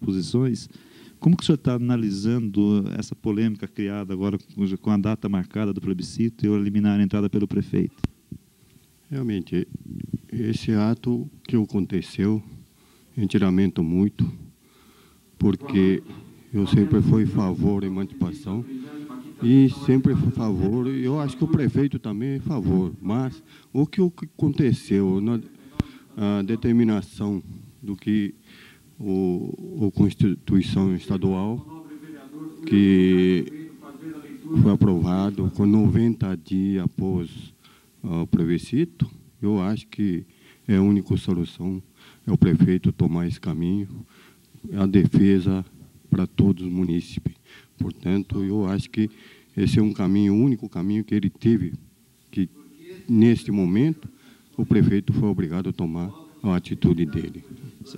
oposições. Como que o senhor está analisando essa polêmica criada agora com a data marcada do plebiscito e o liminar a entrada pelo prefeito? Realmente, esse ato que aconteceu, a gente lamenta muito, porque eu sempre fui a favor da emancipação e sempre fui a favor, e eu acho que o prefeito também é a favor, mas o que aconteceu na determinação do que a Constituição Estadual, que foi aprovado com 90 dias após o plebiscito, eu acho que é a única solução, é o prefeito tomar esse caminho, a defesa para todos os munícipes. Portanto, eu acho que esse é um caminho, o único caminho que ele teve, que neste momento o prefeito foi obrigado a tomar a atitude dele.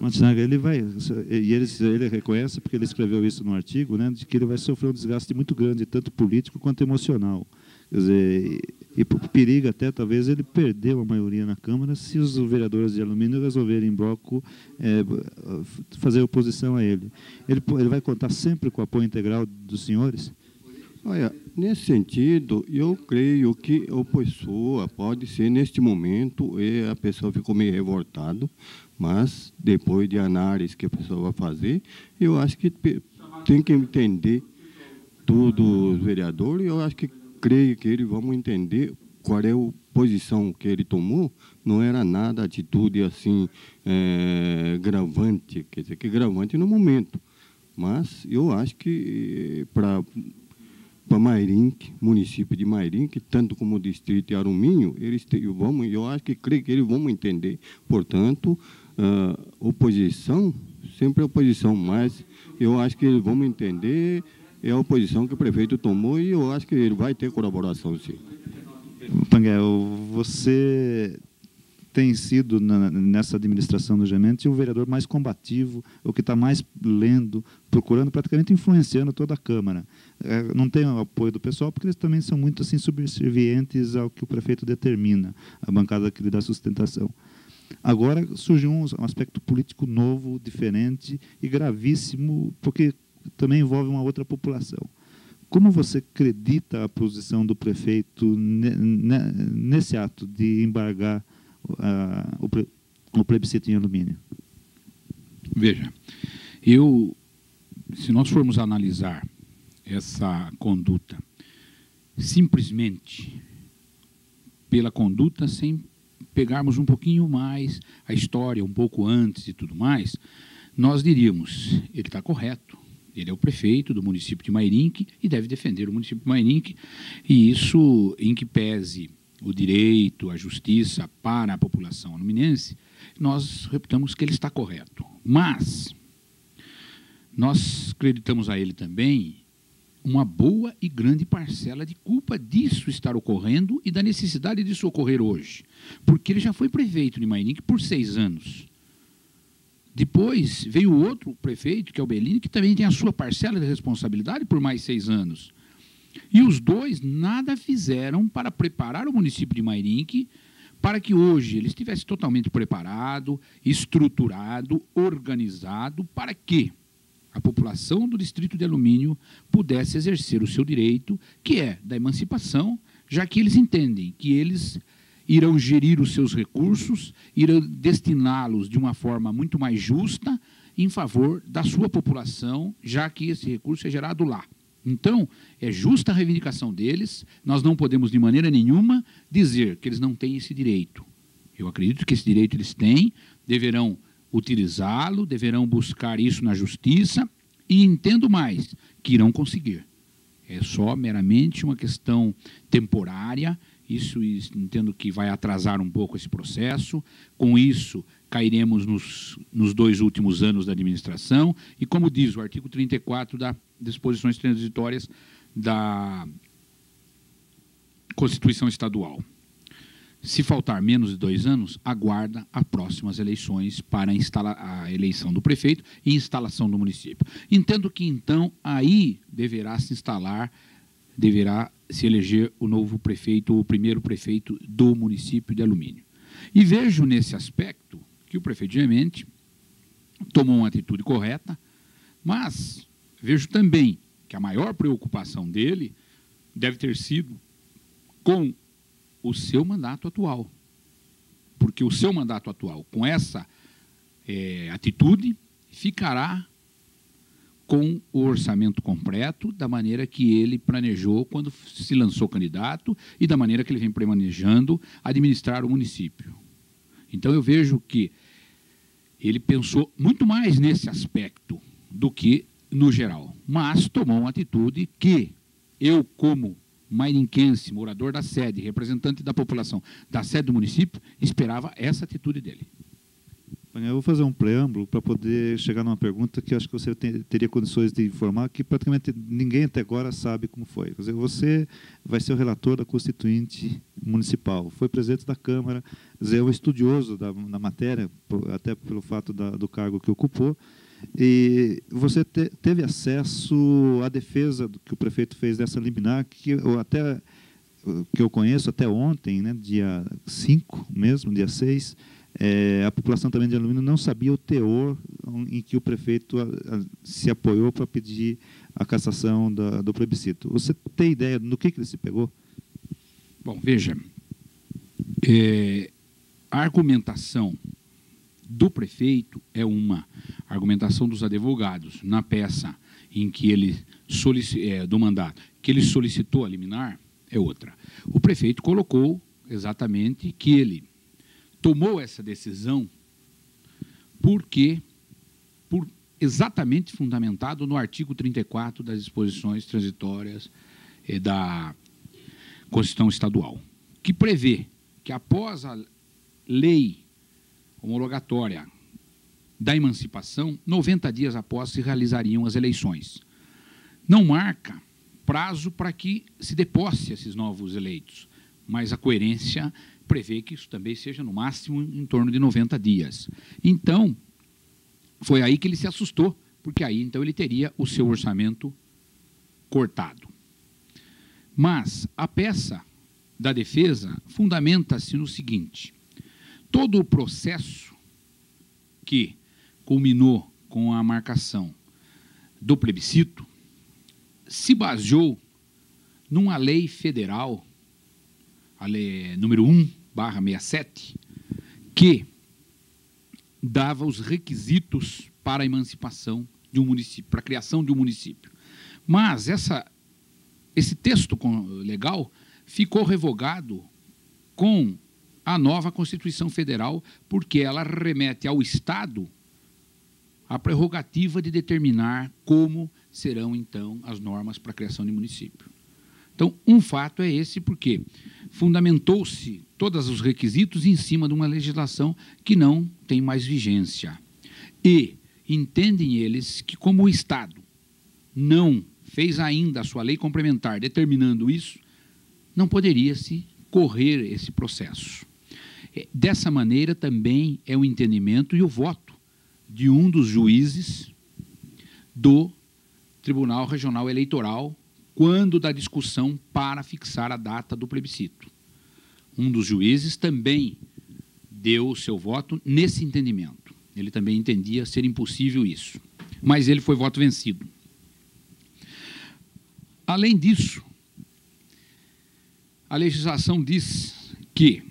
Matsunaga, ele reconhece, porque ele escreveu isso no artigo, né, de que ele vai sofrer um desgaste muito grande, tanto político quanto emocional. Quer dizer, e periga até, talvez, ele perder a maioria na Câmara se os vereadores de alumínio resolverem em bloco fazer oposição a ele. Ele vai contar sempre com o apoio integral dos senhores? Olha, nesse sentido, eu creio que a pessoa pode ser, neste momento, a pessoa ficou meio revoltada, mas depois de análise que a pessoa vai fazer, eu acho que tem que entender tudo os vereadores, eu acho que creio que eles vão entender qual é a posição que ele tomou, não era nada atitude assim gravante, quer dizer, que gravante no momento, mas eu acho que para Mairinque, município de Mairinque, tanto como o distrito de Arumínio, eu acho que creio que eles vão entender, portanto, oposição, sempre oposição, mas eu acho que eles vão entender a oposição que o prefeito tomou e eu acho que ele vai ter colaboração, sim. Panguel, você tem sido, nessa administração do Gemente, o vereador mais combativo, o que está mais lendo, procurando, praticamente influenciando toda a Câmara. Não tem o apoio do pessoal, porque eles também são muito assim, subservientes ao que o prefeito determina, a bancada que lhe dá sustentação. Agora surgiu um aspecto político novo, diferente e gravíssimo, porque também envolve uma outra população. Como você acredita a posição do prefeito nesse ato de embargar o plebiscito em alumínio? Veja, se nós formos analisar essa conduta simplesmente pela conduta, sem pegarmos um pouquinho mais a história, um pouco antes e tudo mais, nós diríamos, ele está correto. Ele é o prefeito do município de Mairinque e deve defender o município de Mairinque, e isso, em que pese o direito, a justiça para a população aluminense, nós reputamos que ele está correto. Mas nós acreditamos a ele também uma boa e grande parcela de culpa disso estar ocorrendo e da necessidade disso ocorrer hoje. Porque ele já foi prefeito de Mairinque por 6 anos. Depois veio outro prefeito, que é o Bellini, que também tem a sua parcela de responsabilidade por mais 6 anos. E os dois nada fizeram para preparar o município de Mairinque para que hoje ele estivesse totalmente preparado, estruturado, organizado, para que a população do distrito de Alumínio pudesse exercer o seu direito, que é da emancipação, já que eles entendem que eles irão gerir os seus recursos, irão destiná-los de uma forma muito mais justa em favor da sua população, já que esse recurso é gerado lá. Então, é justa a reivindicação deles, nós não podemos de maneira nenhuma dizer que eles não têm esse direito. Eu acredito que esse direito eles têm, deverão utilizá-lo, deverão buscar isso na justiça e entendo mais, que irão conseguir. É só meramente uma questão temporária. Isso entendo que vai atrasar um pouco esse processo. Com isso, cairemos nos 2 últimos anos da administração. E, como diz o artigo 34 das disposições transitórias da Constituição Estadual, se faltar menos de 2 anos, aguarda as próximas eleições para a eleição do prefeito e instalação do município. Entendo que, então, aí deverá se eleger o novo prefeito, o primeiro prefeito do município de Alumínio. E vejo nesse aspecto que o prefeito Gemente tomou uma atitude correta, Mas vejo também que a maior preocupação dele deve ter sido com o seu mandato atual. Porque o seu mandato atual, com essa atitude, ficará com o orçamento completo, da maneira que ele planejou quando se lançou candidato e da maneira que ele vem planejando administrar o município. Então, eu vejo que ele pensou muito mais nesse aspecto do que no geral, mas tomou uma atitude que eu, como mairinquense, morador da sede, representante da população da sede do município, esperava essa atitude dele. Eu vou fazer um preâmbulo para poder chegar numa pergunta que eu acho que você teria condições de informar, que praticamente ninguém até agora sabe como foi. Quer dizer, você vai ser o relator da Constituinte Municipal, foi presidente da Câmara, quer dizer, é um estudioso da matéria, até pelo fato do cargo que ocupou, e você teve acesso à defesa do que o prefeito fez dessa liminar, que eu conheço até ontem, né, dia 5 mesmo, dia 6, a população também de Alumínio não sabia o teor em que o prefeito se apoiou para pedir a cassação do plebiscito. Você tem ideia no que ele se pegou? Bom, veja, a argumentação do prefeito é uma, a argumentação dos advogados na peça em que ele do mandato, que ele solicitou a liminar, é outra. O prefeito colocou exatamente que ele tomou essa decisão exatamente fundamentado no artigo 34 das disposições transitórias da Constituição Estadual, que prevê que após a lei homologatória da emancipação, 90 dias após se realizariam as eleições. Não marca prazo para que se deposse esses novos eleitos, mas a coerência prevê que isso também seja no máximo em torno de 90 dias. Então, foi aí que ele se assustou, porque aí então ele teria o seu orçamento cortado. Mas a peça da defesa fundamenta-se no seguinte: todo o processo que culminou com a marcação do plebiscito se baseou numa lei federal, a lei número 1/67, que dava os requisitos para a emancipação de um município, para a criação de um município. Mas esse texto legal ficou revogado com a nova Constituição Federal, porque ela remete ao Estado a prerrogativa de determinar como serão, então, as normas para a criação de município. Então, um fato é esse, porque fundamentou-se todos os requisitos em cima de uma legislação que não tem mais vigência. E entendem eles que, como o Estado não fez ainda a sua lei complementar determinando isso, não poderia se correr esse processo. Dessa maneira, também é o entendimento e o voto de um dos juízes do Tribunal Regional Eleitoral quando da discussão para fixar a data do plebiscito. Um dos juízes também deu o seu voto nesse entendimento. Ele também entendia ser impossível isso. Mas ele foi voto vencido. Além disso, a legislação diz que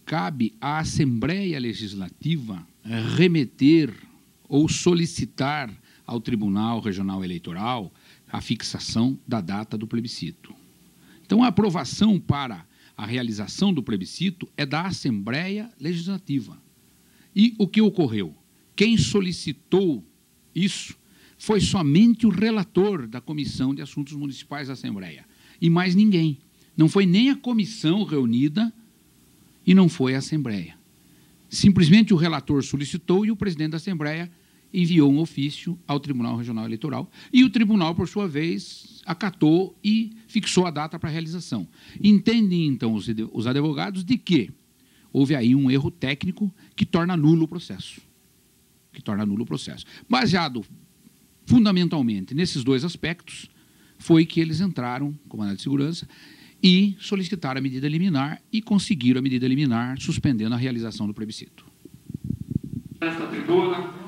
cabe à Assembleia Legislativa remeter ou solicitar ao Tribunal Regional Eleitoral a fixação da data do plebiscito. Então, a aprovação para a realização do plebiscito é da Assembleia Legislativa. E o que ocorreu? Quem solicitou isso foi somente o relator da Comissão de Assuntos Municipais da Assembleia, e mais ninguém. Não foi nem a comissão reunida e não foi a Assembleia. Simplesmente o relator solicitou e o presidente da Assembleia enviou um ofício ao Tribunal Regional Eleitoral e o tribunal, por sua vez, acatou e fixou a data para a realização. Entendem, então, os advogados de que houve aí um erro técnico que torna nulo o processo. Baseado fundamentalmente nesses dois aspectos, foi que eles entraram com mandado de segurança e solicitaram a medida liminar e conseguiram a medida liminar, suspendendo a realização do plebiscito. Nesta tribuna,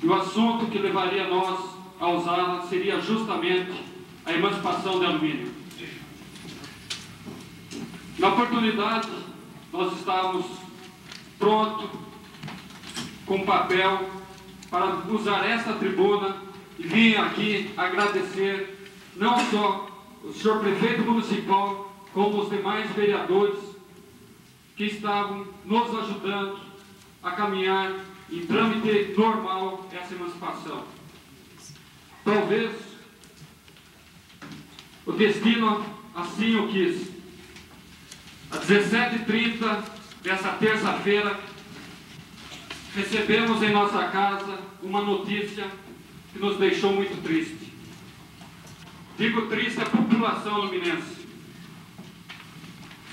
e o assunto que levaria nós a usá-la seria justamente a emancipação de alumínio. Na oportunidade, nós estávamos prontos, com papel, para usar esta tribuna e vim aqui agradecer não só o senhor prefeito municipal, como os demais vereadores que estavam nos ajudando a caminhar em trâmite normal essa emancipação. Talvez o destino assim o quis. Às 17h30 dessa terça-feira, recebemos em nossa casa uma notícia que nos deixou muito triste. Digo triste a população luminense.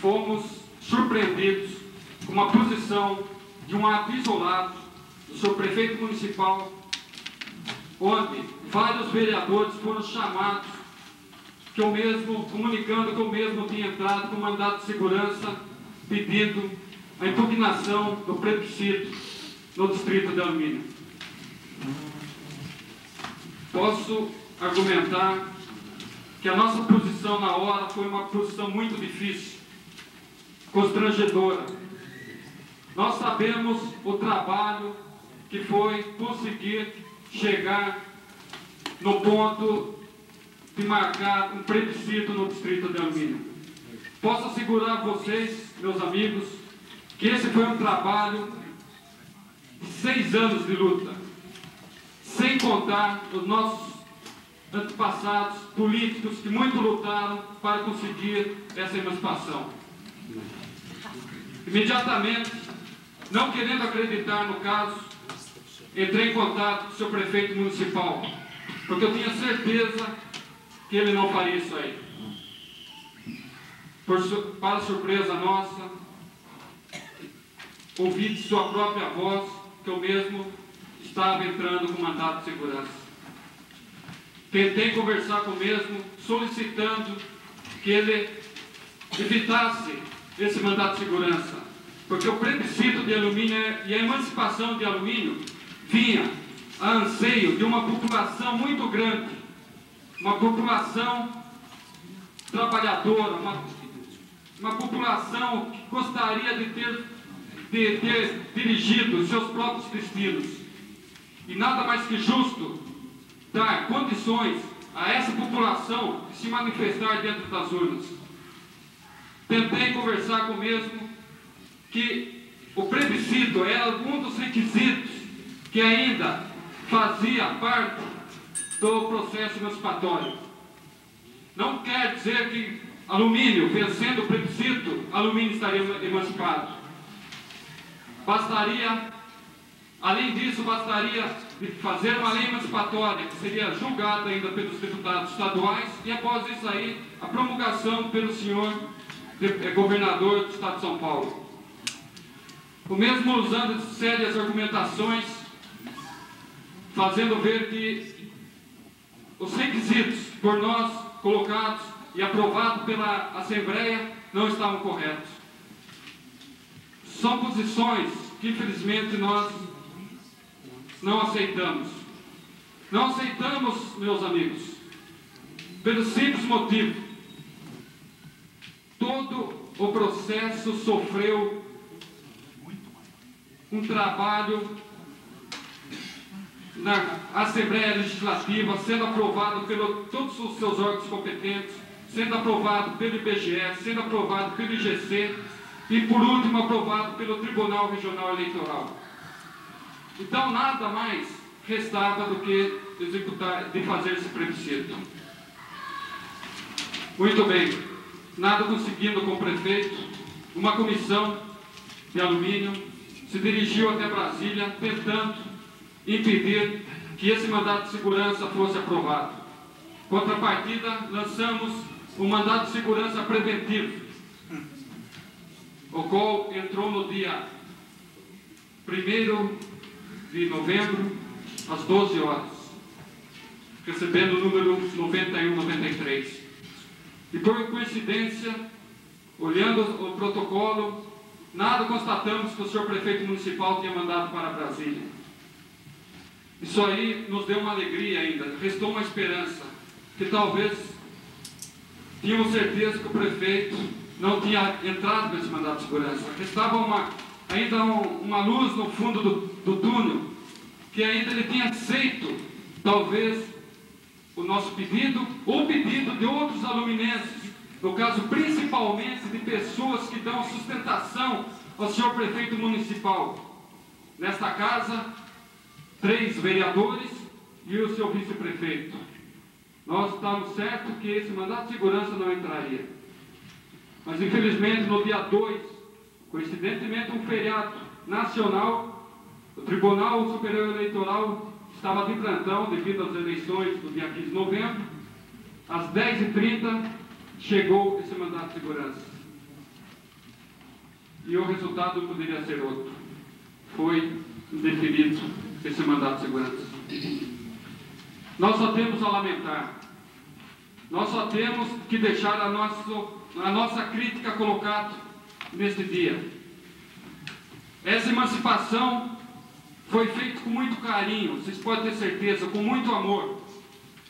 Fomos surpreendidos com uma posição de um ato isolado do seu prefeito municipal, onde vários vereadores foram chamados, que eu mesmo, comunicando que eu mesmo tinha entrado com mandato de segurança, pedindo a impugnação do plebiscito no distrito de Alumínio. Posso argumentar que a nossa posição na hora foi uma posição muito difícil, constrangedora. Nós sabemos o trabalho que foi conseguir chegar no ponto de marcar um plebiscito no distrito de Alumínio. Posso assegurar a vocês, meus amigos, que esse foi um trabalho de 6 anos de luta, sem contar os nossos antepassados políticos que muito lutaram para conseguir essa emancipação. Imediatamente, não querendo acreditar no caso, entrei em contato com o seu prefeito municipal, porque eu tinha certeza que ele não faria isso aí. Para surpresa nossa, ouvi de sua própria voz que eu mesmo estava entrando com mandato de segurança. Tentei conversar com o mesmo, solicitando que ele evitasse esse mandato de segurança, porque o plebiscito de alumínio e a emancipação de alumínio vinha a anseio de uma população muito grande, uma população trabalhadora, uma população que gostaria de ter dirigido seus próprios destinos. E nada mais que justo dar condições a essa população de se manifestar dentro das urnas. Tentei conversar com o mesmo que o plebiscito era um dos requisitos que ainda fazia parte do processo emancipatório. Não quer dizer que alumínio, vencendo o plebiscito, alumínio estaria emancipado. Bastaria, além disso, bastaria de fazer uma lei emancipatória que seria julgada ainda pelos deputados estaduais e após isso aí, a promulgação pelo senhor governador do estado de São Paulo. O mesmo usando sérias argumentações, fazendo ver que os requisitos por nós colocados e aprovados pela Assembleia não estavam corretos. São posições que infelizmente nós não aceitamos. Não aceitamos, meus amigos, pelo simples motivo: todo o processo sofreu um trabalho na Assembleia Legislativa, sendo aprovado por todos os seus órgãos competentes, sendo aprovado pelo IBGE, sendo aprovado pelo IGC e, por último, aprovado pelo Tribunal Regional Eleitoral. Então, nada mais restava do que executar, de fazer esse plebiscito. Muito bem, nada conseguindo com o prefeito, uma comissão de alumínio se dirigiu até Brasília, tentando impedir que esse mandato de segurança fosse aprovado. Contrapartida, lançamos um mandato de segurança preventivo, o qual entrou no dia 1º de novembro, às 12 horas, recebendo o número 9193. E por coincidência, olhando o protocolo, nada constatamos que o senhor prefeito municipal tinha mandado para Brasília. Isso aí nos deu uma alegria ainda, restou uma esperança, que talvez tínhamos certeza que o prefeito não tinha entrado nesse mandato de segurança. Restava ainda uma luz no fundo do túnel, que ainda ele tinha aceito, talvez, o nosso pedido, ou o pedido de outros aluminenses, no caso principalmente de pessoas que dão sustentação ao senhor prefeito municipal. Nesta casa, 3 vereadores e o seu vice-prefeito. Nós estávamos certos que esse mandato de segurança não entraria. Mas infelizmente no dia 2, coincidentemente um feriado nacional, o Tribunal Superior Eleitoral estava de plantão devido às eleições do dia 15 de novembro. Às 10h30 chegou esse mandato de segurança. E o resultado poderia ser outro. Foi indeferido esse mandato de segurança. Nós só temos a lamentar. Nós só temos que deixar a nossa crítica colocada nesse dia. Essa emancipação foi feita com muito carinho, vocês podem ter certeza, com muito amor.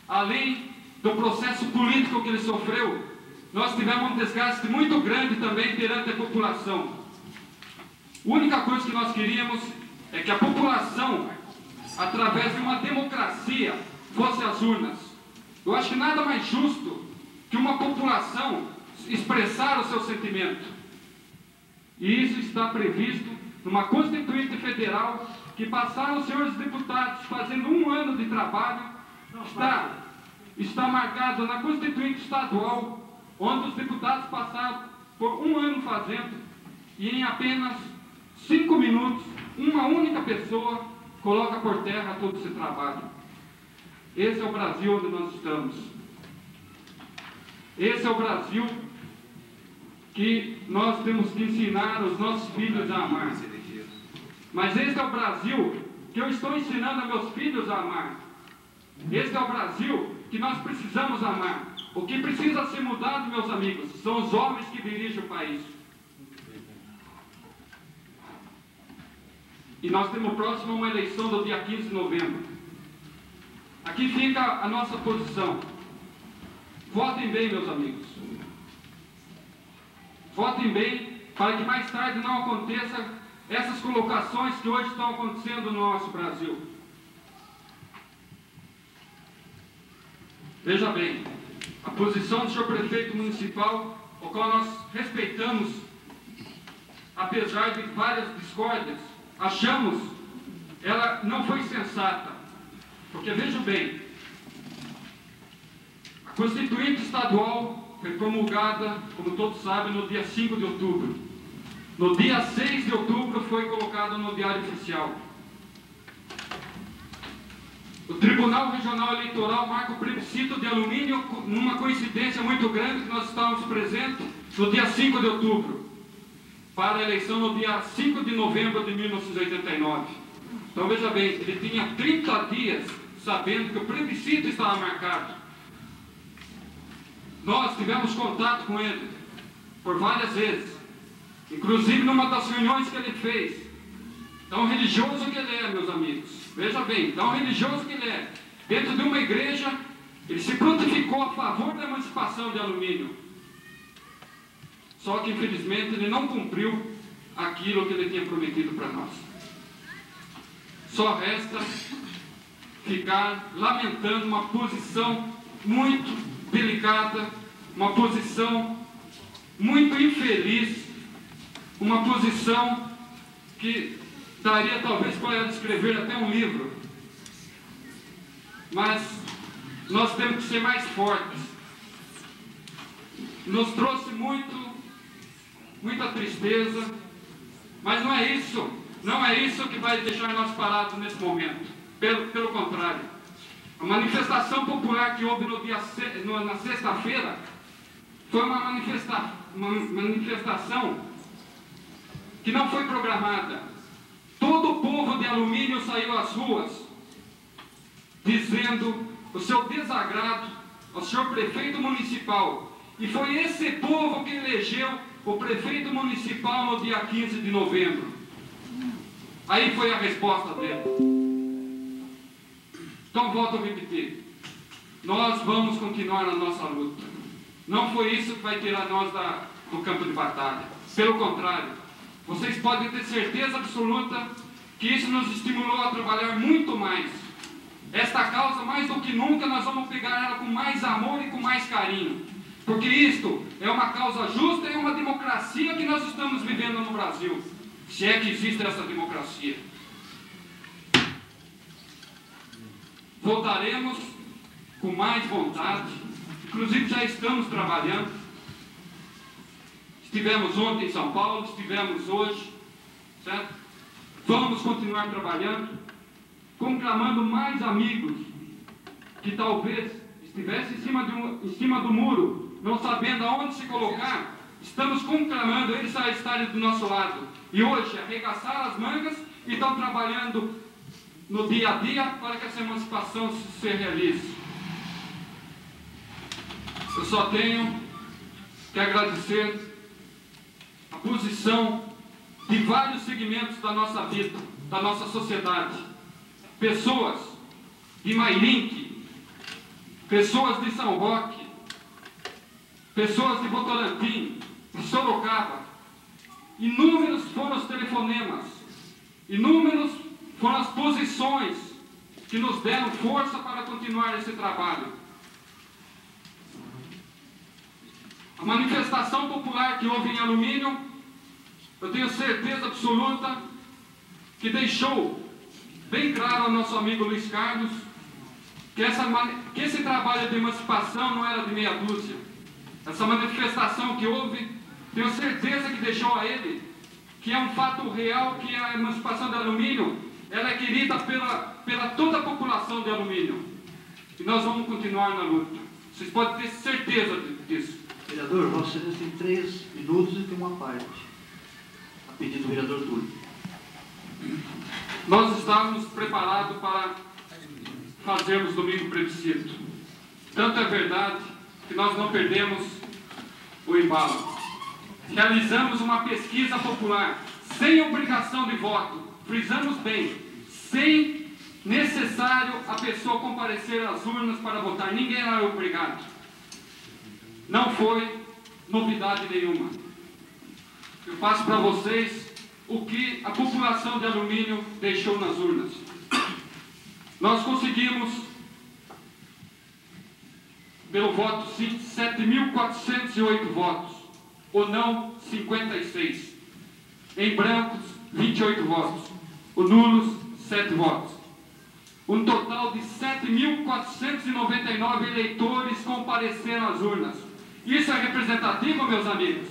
Além do processo político que ele sofreu, nós tivemos um desgaste muito grande também perante a população. A única coisa que nós queríamos é que a população, através de uma democracia, fosse às urnas. Eu acho que nada mais justo que uma população expressar o seu sentimento. E isso está previsto numa Constituinte Federal que passaram os senhores deputados fazendo 1 ano de trabalho, está marcado na Constituinte Estadual, onde os deputados passaram por 1 ano fazendo, e em apenas 5 minutos, uma única pessoa coloca por terra todo esse trabalho. Esse é o Brasil onde nós estamos. Esse é o Brasil que nós temos que ensinar os nossos filhos a amar. Mas esse é o Brasil que eu estou ensinando a meus filhos a amar. Esse é o Brasil que nós precisamos amar. O que precisa ser mudado, meus amigos, são os homens que dirigem o país. E nós temos próximo uma eleição do dia 15 de novembro. Aqui fica a nossa posição. Votem bem, meus amigos. Votem bem para que mais tarde não aconteça essas colocações que hoje estão acontecendo no nosso Brasil. Veja bem, a posição do senhor prefeito municipal, o qual nós respeitamos, apesar de várias discórdias, achamos ela não foi sensata. Porque vejam bem, a Constituinte Estadual foi promulgada, como todos sabem, no dia 5 de outubro. No dia 6 de outubro foi colocado no Diário Oficial. O Tribunal Regional Eleitoral marca o plebiscito de alumínio numa coincidência muito grande que nós estávamos presentes no dia 5 de outubro, para a eleição no dia 5 de novembro de 1989. Então veja bem, ele tinha 30 dias sabendo que o plebiscito estava marcado. Nós tivemos contato com ele por várias vezes, inclusive numa das reuniões que ele fez. Tão religioso que ele é, meus amigos. Veja bem, tão religioso que ele é. Dentro de uma igreja, ele se prontificou a favor da emancipação de alumínio. Só que, infelizmente, ele não cumpriu aquilo que ele tinha prometido para nós. Só resta ficar lamentando uma posição muito delicada, uma posição muito infeliz, uma posição que daria talvez para escrever até um livro. Mas nós temos que ser mais fortes. Nos trouxe muita tristeza, mas não é isso que vai deixar nós parados nesse momento. Pelo contrário, a manifestação popular que houve na sexta-feira foi uma manifestação que não foi programada. Todo o povo de alumínio saiu às ruas dizendo o seu desagrado ao senhor prefeito municipal. E foi esse povo que elegeu o prefeito municipal no dia 15 de novembro. Aí foi a resposta dele. Então, volto a repetir. Nós vamos continuar na nossa luta. Não foi isso que vai tirar nós do campo de batalha. Pelo contrário, vocês podem ter certeza absoluta que isso nos estimulou a trabalhar muito mais. Esta causa, mais do que nunca, nós vamos pegar ela com mais amor e com mais carinho. Porque isto é uma causa justa e uma democracia que nós estamos vivendo no Brasil. Se é que existe essa democracia. Voltaremos com mais vontade. Inclusive já estamos trabalhando. Estivemos ontem em São Paulo, estivemos hoje, certo? Vamos continuar trabalhando, conclamando mais amigos que talvez estivessem em cima do muro, não sabendo aonde se colocar. Estamos conclamando eles a estarem do nosso lado. E hoje arregaçaram as mangas e estão trabalhando no dia a dia para que essa emancipação se realize. Eu só tenho que agradecer a posição de vários segmentos da nossa vida, da nossa sociedade. Pessoas de Mairinque, pessoas de São Roque, pessoas de Votorantim, de Sorocaba. Inúmeros foram os telefonemas, inúmeros foram as posições que nos deram força para continuar esse trabalho. A manifestação popular que houve em Alumínio, eu tenho certeza absoluta que deixou bem claro ao nosso amigo Luiz Carlos que esse trabalho de emancipação não era de meia dúzia. Essa manifestação que houve, tenho certeza que deixou a ele que é um fato real, que a emancipação de Alumínio, ela é querida pela toda a população de Alumínio. E nós vamos continuar na luta. Vocês podem ter certeza disso. Vereador, Vossa Excelência tem 3 minutos e tem uma parte. A pedido do vereador Túlio. Nós estávamos preparados para fazermos domingo plebiscito. Tanto é verdade que nós não perdemos o embalo. Realizamos uma pesquisa popular, sem obrigação de voto. Frisamos bem, sem necessário a pessoa comparecer às urnas para votar. Ninguém era obrigado. Não foi novidade nenhuma. Eu passo para vocês o que a população de Alumínio deixou nas urnas. Nós conseguimos, pelo voto sim, 7.408 votos. O não, 56. Em brancos, 28 votos. O nulos, 7 votos. Um total de 7.499 eleitores compareceram às urnas. Isso é representativo, meus amigos?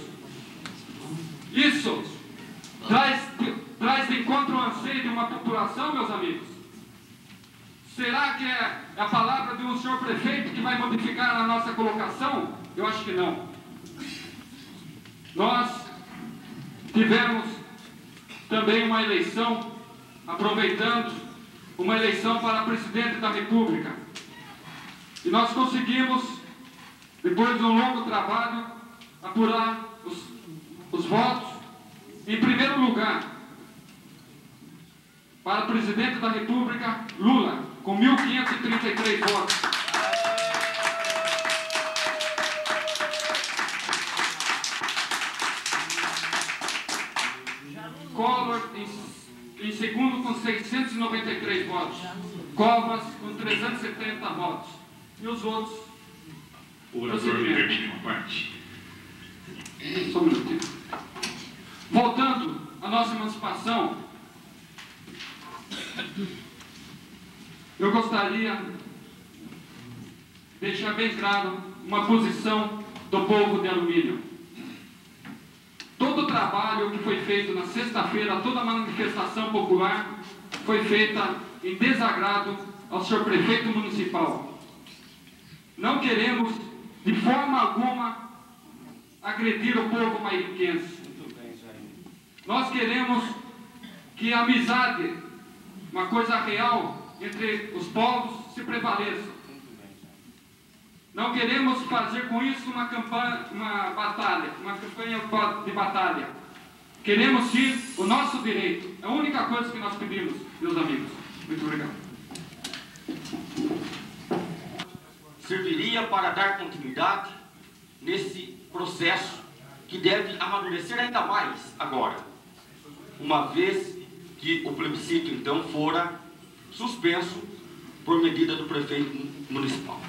Isso traz de encontro o anseio de uma população, meus amigos? Será que é a palavra de um senhor prefeito que vai modificar a nossa colocação? Eu acho que não. Nós tivemos também uma eleição, aproveitando, uma eleição para presidente da República. E nós conseguimos, depois de um longo trabalho, apurar os votos. Em primeiro lugar, para presidente da República, Lula, com 1.533 votos. Collor em segundo com 693 votos. Covas com 370 votos. E os outros? O orador me permite uma parte. Só um minutinho. Voltando à nossa emancipação, eu gostaria de deixar bem claro uma posição do povo de Alumínio. Todo o trabalho que foi feito na sexta-feira, toda a manifestação popular, foi feita em desagrado ao senhor prefeito municipal. Não queremos, de forma alguma, agredir o povo mairinquense. Nós queremos que a amizade, uma coisa real entre os povos, se prevaleça. Não queremos fazer com isso uma campanha de batalha. Queremos sim o nosso direito. É a única coisa que nós pedimos, meus amigos. Muito obrigado. serviria para dar continuidade nesse processo que deve amadurecer ainda mais agora, uma vez que o plebiscito então fora suspenso por medida do prefeito municipal.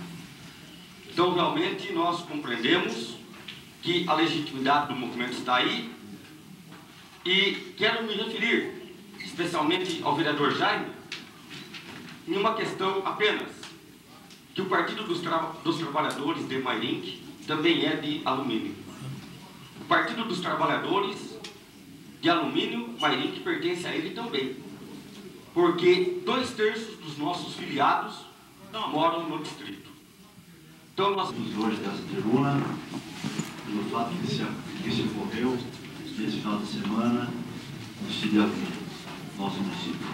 Então realmente nós compreendemos que a legitimidade do movimento está aí e quero me referir especialmente ao vereador Jaime em uma questão apenas, que o Partido dos Trabalhadores de Mairinque também é de alumínio. O Partido dos Trabalhadores de Alumínio, Mairinque, pertence a ele também, porque 2/3 dos nossos filiados moram no distrito. Então nós... Hoje dessa tribuna, pelo fato que se ocorreu nesse final de semana no distrito de Alumínio, nosso município.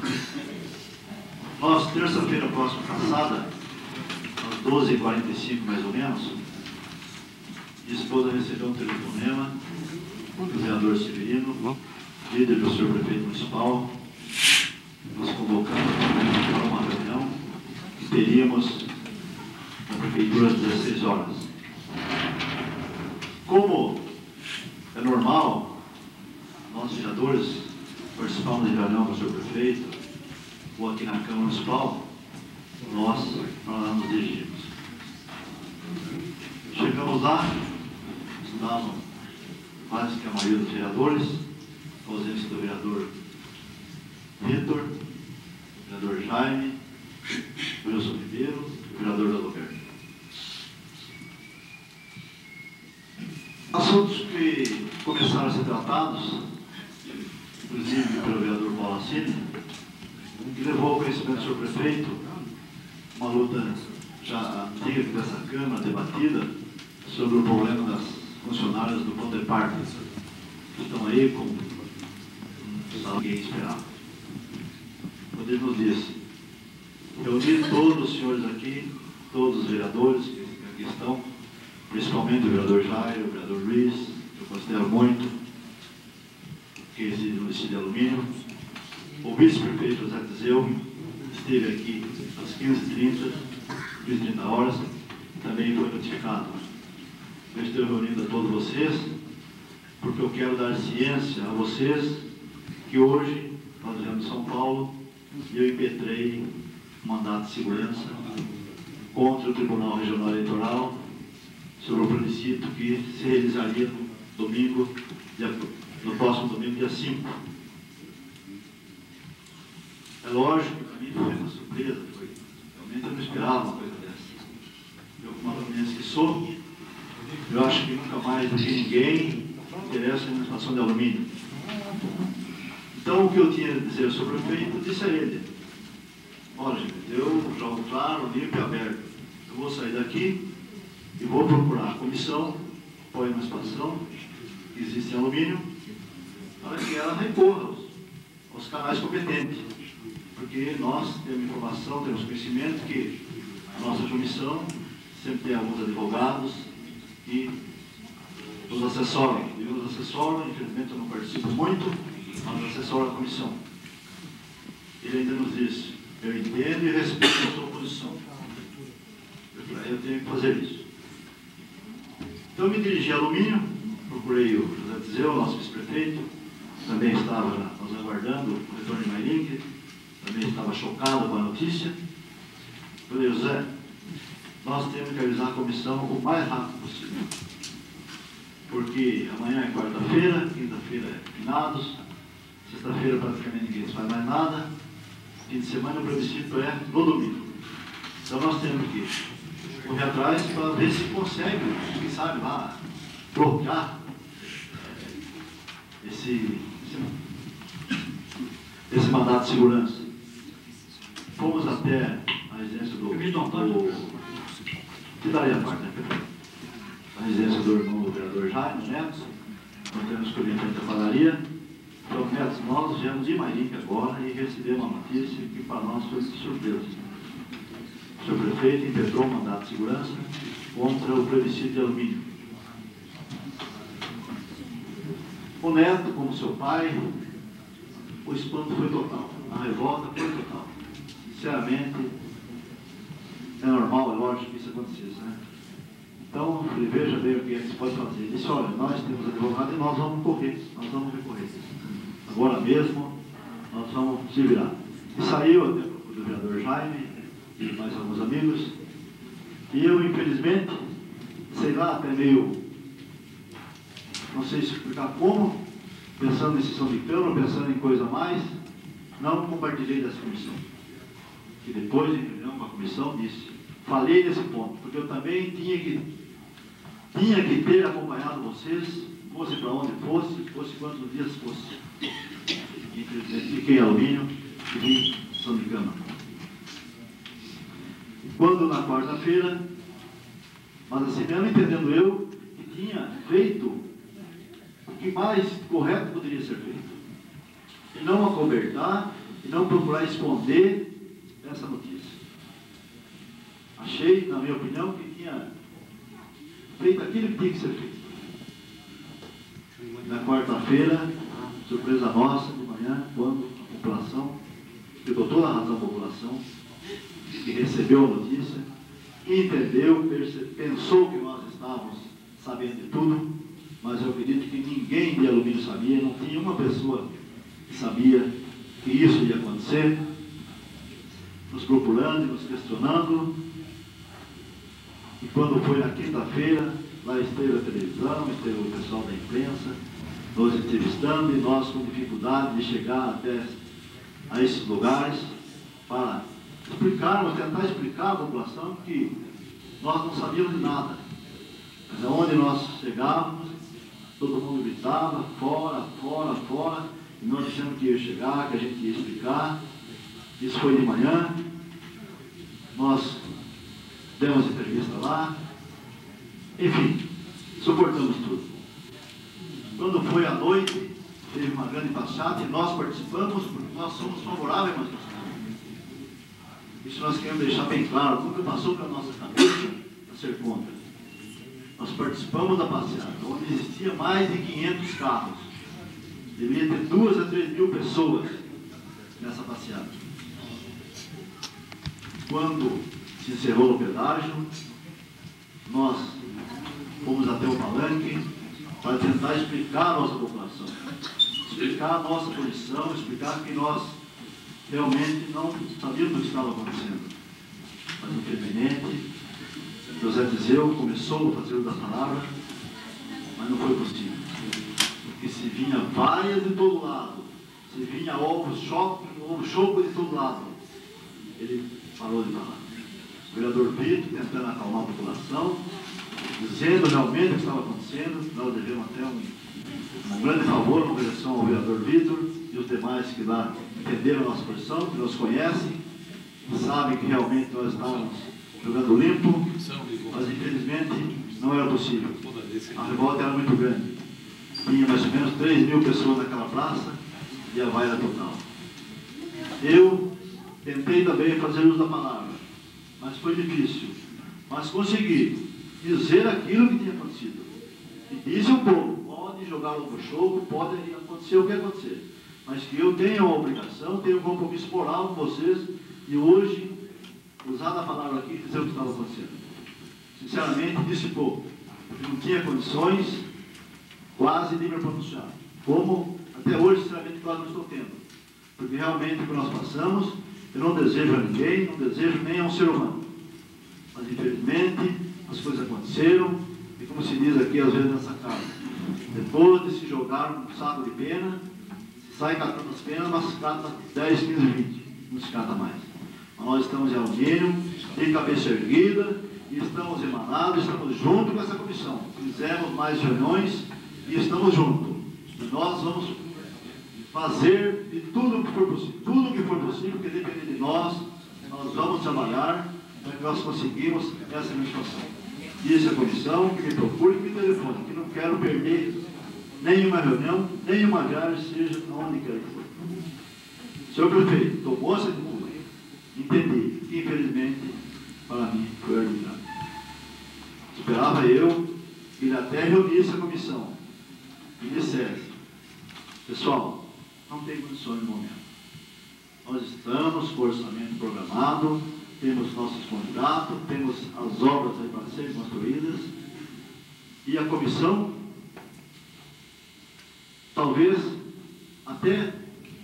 Nós, terça-feira próxima passada, às 12h45 mais ou menos, minha esposa recebeu um telefonema do vereador Severino, líder do senhor prefeito municipal, nos convocando para uma reunião que teríamos na prefeitura às 16 horas. Como é normal, nós vereadores participamos de reunião com o senhor prefeito, ou aqui na Câmara Municipal, nós nos dirigimos. Chegamos lá, estavam quase que a maioria dos vereadores, a ausência do vereador Vitor, o vereador Jaime, o Wilson Ribeiro e o vereador Adalberto. Assuntos que começaram a ser tratados, inclusive pelo vereador Paulo Assini, que levou ao conhecimento do senhor prefeito uma luta já antiga dessa Câmara, debatida, sobre o problema das funcionárias do Pão de Parque, que estão aí com um salário que ninguém esperava. Quando ele nos disse, reunir todos os senhores aqui, todos os vereadores que aqui estão, principalmente o vereador Jair, o vereador Luiz, que eu considero muito, que reside no distrito de Alumínio, o vice-prefeito José Tizeu esteve aqui às 15h30, 15h30, também foi notificado. Eu estou reunindo a todos vocês, porque eu quero dar ciência a vocês que hoje, nós viemos de São Paulo, eu impetrei um mandato de segurança contra o Tribunal Regional Eleitoral sobre o plebiscito que se realizaria no próximo domingo, dia 5. É lógico que para mim foi uma surpresa, realmente eu não esperava uma coisa dessa. Eu, como alumínio que sou, eu acho que nunca mais do que ninguém interessa na situação de alumínio. Então, o que eu tinha a dizer sobre o prefeito, eu disse a ele: olha, gente, eu jogo claro, limpo e aberto. Eu vou sair daqui e vou procurar a comissão, apoio na situação que existe em alumínio, para que ela recorra aos canais competentes. Porque nós temos informação, temos conhecimento que a nossa comissão sempre tem alguns advogados que nos assessoram. E nos assessoram, infelizmente eu não participo muito, mas assessoro a comissão. Ele ainda nos disse: eu entendo e respeito a sua posição. Eu tenho que fazer isso. Então eu me dirigi a Alumínio, procurei o José Tizeu, nosso vice-prefeito, também estava nos aguardando o retorno de Mairinque, também estava chocado com a notícia. Falei: José, nós temos que avisar a comissão o mais rápido possível, porque amanhã é quarta-feira, quinta-feira é finados, sexta-feira praticamente ninguém faz mais nada, fim de semana o plebiscito é no domingo. Então nós temos que correr atrás para ver se consegue, quem sabe lá, bloquear esse mandato de segurança. Fomos até a residência do que daria a parte, né? A residência do irmão do vereador Jaime Neto, nós temos que ir em frente à padaria. Então, Neto, nós viemos de Mairinque agora e recebemos uma notícia que para nós foi de surpresa. O senhor prefeito impetrou um mandato de segurança contra o plebiscito de alumínio. O Neto, como seu pai, o espanto foi total, a revolta foi total. Sinceramente, é normal, é lógico que isso acontecesse, né? Então, eu falei, veja bem o que se pode fazer. Ele disse, olha, nós temos advogado e nós vamos correr, nós vamos recorrer. Agora mesmo, nós vamos se virar. E saiu até o vereador Jaime e mais alguns amigos. E eu, infelizmente, sei lá, até meio, não sei explicar como, pensando em sessão de Câmara, pensando em coisa a mais, não compartilhei dessa comissão. E depois, em reunião com a comissão, disse, falei nesse ponto, porque eu também tinha que ter acompanhado vocês, fosse para onde fosse quantos dias fosse. Infelizmente, fiquei em Alumínio e vim São de Câmara. Quando na quarta-feira, mas assim, mesmo entendendo eu, que tinha feito o que mais correto poderia ser feito. E não acobertar, e não procurar esconder essa notícia. Achei, na minha opinião, que tinha feito aquilo que tinha que ser feito. Na quarta-feira, surpresa nossa, de manhã, quando a população, pegou toda a razão a população, que recebeu a notícia, entendeu, pensou que nós estávamos sabendo de tudo, mas eu acredito que ninguém de Alumínio sabia, não tinha uma pessoa que sabia que isso ia acontecer, nos procurando e nos questionando. E quando foi na quinta-feira, lá esteve a televisão, esteve o pessoal da imprensa, nos entrevistando e nós com dificuldade de chegar até a esses lugares para explicarmos, tentar explicar à população que nós não sabíamos de nada. Mas aonde nós chegávamos, todo mundo gritava, fora, fora, fora, e nós dissemos que ia chegar, que a gente ia explicar. Isso foi de manhã, nós demos entrevista lá, enfim, suportamos tudo. Quando foi à noite, teve uma grande passeata e nós participamos porque nós somos favoráveis, mas isso nós queremos deixar bem claro, nunca passou pela nossa cabeça a ser contra. Nós participamos da passeata, onde existia mais de 500 carros. Deveria ter 2 a 3 mil pessoas nessa passeata. Quando se encerrou o pedágio, nós fomos até o palanque para tentar explicar a nossa população, explicar a nossa posição, explicar que nós realmente não sabíamos o que estava acontecendo. Mas, infelizmente, José Tiseu começou a fazer o da palavra, mas não foi possível. Porque se vinha vaias de todo lado, se vinha ovo choco de todo lado, ele parou de falar. O vereador Vitor tentando acalmar a população, dizendo realmente o que estava acontecendo. Nós devemos até um grande favor, uma direção ao vereador Vitor e os demais que lá entenderam a nossa posição, que nos conhecem, que sabem que realmente nós estávamos jogando limpo, mas infelizmente não era possível. A revolta era muito grande. Tinha mais ou menos 3 mil pessoas naquela praça e a vaia era total. Eu tentei também fazer uso da palavra, mas foi difícil. Mas consegui dizer aquilo que tinha acontecido. E disse ao povo, pode jogar no show, pode acontecer o que acontecer. Mas que eu tenho a obrigação, tenho um compromisso moral com vocês, e hoje, usar a palavra aqui, dizer o que estava acontecendo. Sinceramente, disse pouco. Eu não tinha condições quase de me pronunciar. Como, até hoje, sinceramente, quase não estou tendo. Porque realmente o que nós passamos, eu não desejo a ninguém, não desejo nem a um ser humano. Mas, infelizmente, as coisas aconteceram, e como se diz aqui, às vezes, nessa casa, depois de se jogar um saco de pena, sai catando as penas, mas cata 10, 15, 20, não se cata mais. Mas nós estamos em Alumínio, de cabeça erguida, e estamos emanados, estamos juntos com essa comissão. Fizemos mais reuniões e estamos juntos. E nós vamos fazer de tudo o que for possível. Tudo o que for possível, que depende de nós vamos trabalhar para que nós conseguimos essa administração. Disse a comissão que me procure, que me telefone, que não quero perder nenhuma reunião, nenhuma viagem, seja onde quer que for. Senhor prefeito, tomou essa atitude. Entendi que, infelizmente, para mim foi arbitrário. Esperava eu que ele até reunisse a comissão e dissesse, pessoal, não tem condições no momento. Nós estamos com o orçamento programado, temos nossos contratos, temos as obras aí para serem construídas, e a comissão talvez até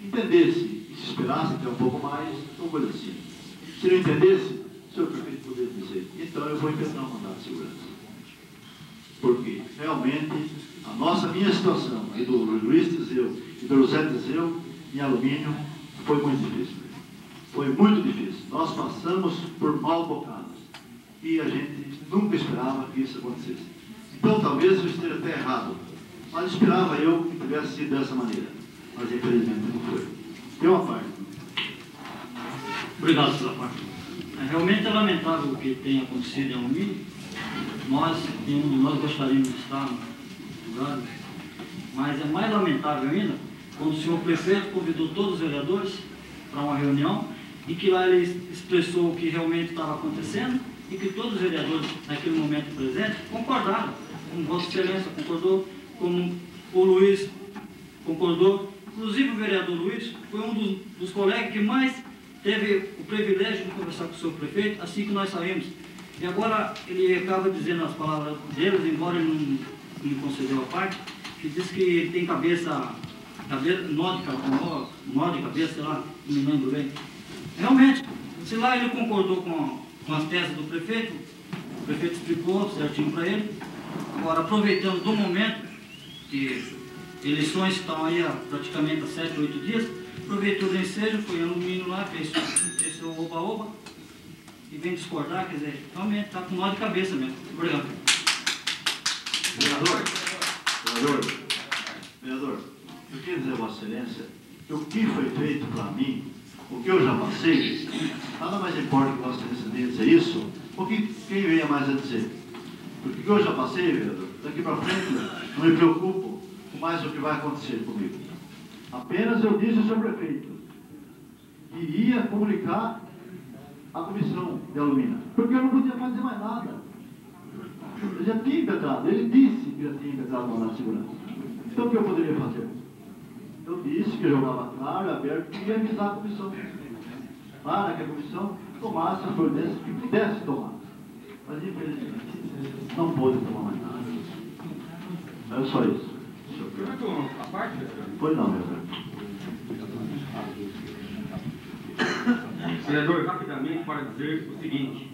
entendesse e se esperasse até um pouco mais, uma coisa assim. Se não entendesse, o senhor prefeito poderia dizer, então eu vou implementar um mandato de segurança. Porque realmente minha situação e do Luiz Tizeu e do José Tizeu em alumínio foi muito difícil. Foi muito difícil. Nós passamos por mal bocados e a gente nunca esperava que isso acontecesse. Então talvez eu esteja até errado, mas esperava eu que tivesse sido dessa maneira. Mas infelizmente não foi. Deu uma parte. Obrigado pela parte. Realmente é lamentável o que tem acontecido em alumínio. Nós gostaríamos de estar no lugar, mas é mais lamentável ainda quando o senhor prefeito convidou todos os vereadores para uma reunião e que lá ele expressou o que realmente estava acontecendo e que todos os vereadores naquele momento presente concordaram, como Vossa Excelência concordou, como o Luiz concordou, inclusive o vereador Luiz foi um dos colegas que mais teve o privilégio de conversar com o senhor prefeito assim que nós saímos. E agora ele acaba dizendo as palavras deles, embora ele não me concedeu a parte, que diz que ele tem nó de cabeça, sei lá, não me lembro bem. Realmente, se lá ele concordou com as teses do prefeito, o prefeito explicou certinho para ele. Agora, aproveitando do momento, que eleições estão aí há praticamente 7, 8 dias, aproveitou o ensejo, foi em alumínio lá, fez seu oba-oba, e vem discordar, quer dizer, realmente está com nó de cabeça mesmo. Obrigado. Vereador, eu queria dizer a Vossa Excelência que o que foi feito para mim, o que eu já passei, nada mais importa que Vossa Excelência dizer isso, porque quem venha mais a dizer. Porque o que eu já passei, vereador, daqui para frente, não me preocupo com mais o que vai acontecer comigo. Apenas eu disse ao senhor prefeito que iria comunicar a comissão de alumínio, porque eu não podia fazer mais nada. Eu já tinha impetrado, ele disse que já tinha impetrado o mandato de segurança. Então o que eu poderia fazer? Eu disse que eu jogava claro, aberto, e ia avisar a comissão, para que a comissão tomasse as providências que pudesse tomar. Mas infelizmente não pôde tomar mais nada. É só isso. A parte? Foi não, meu velho. Vereador, rapidamente para dizer o seguinte,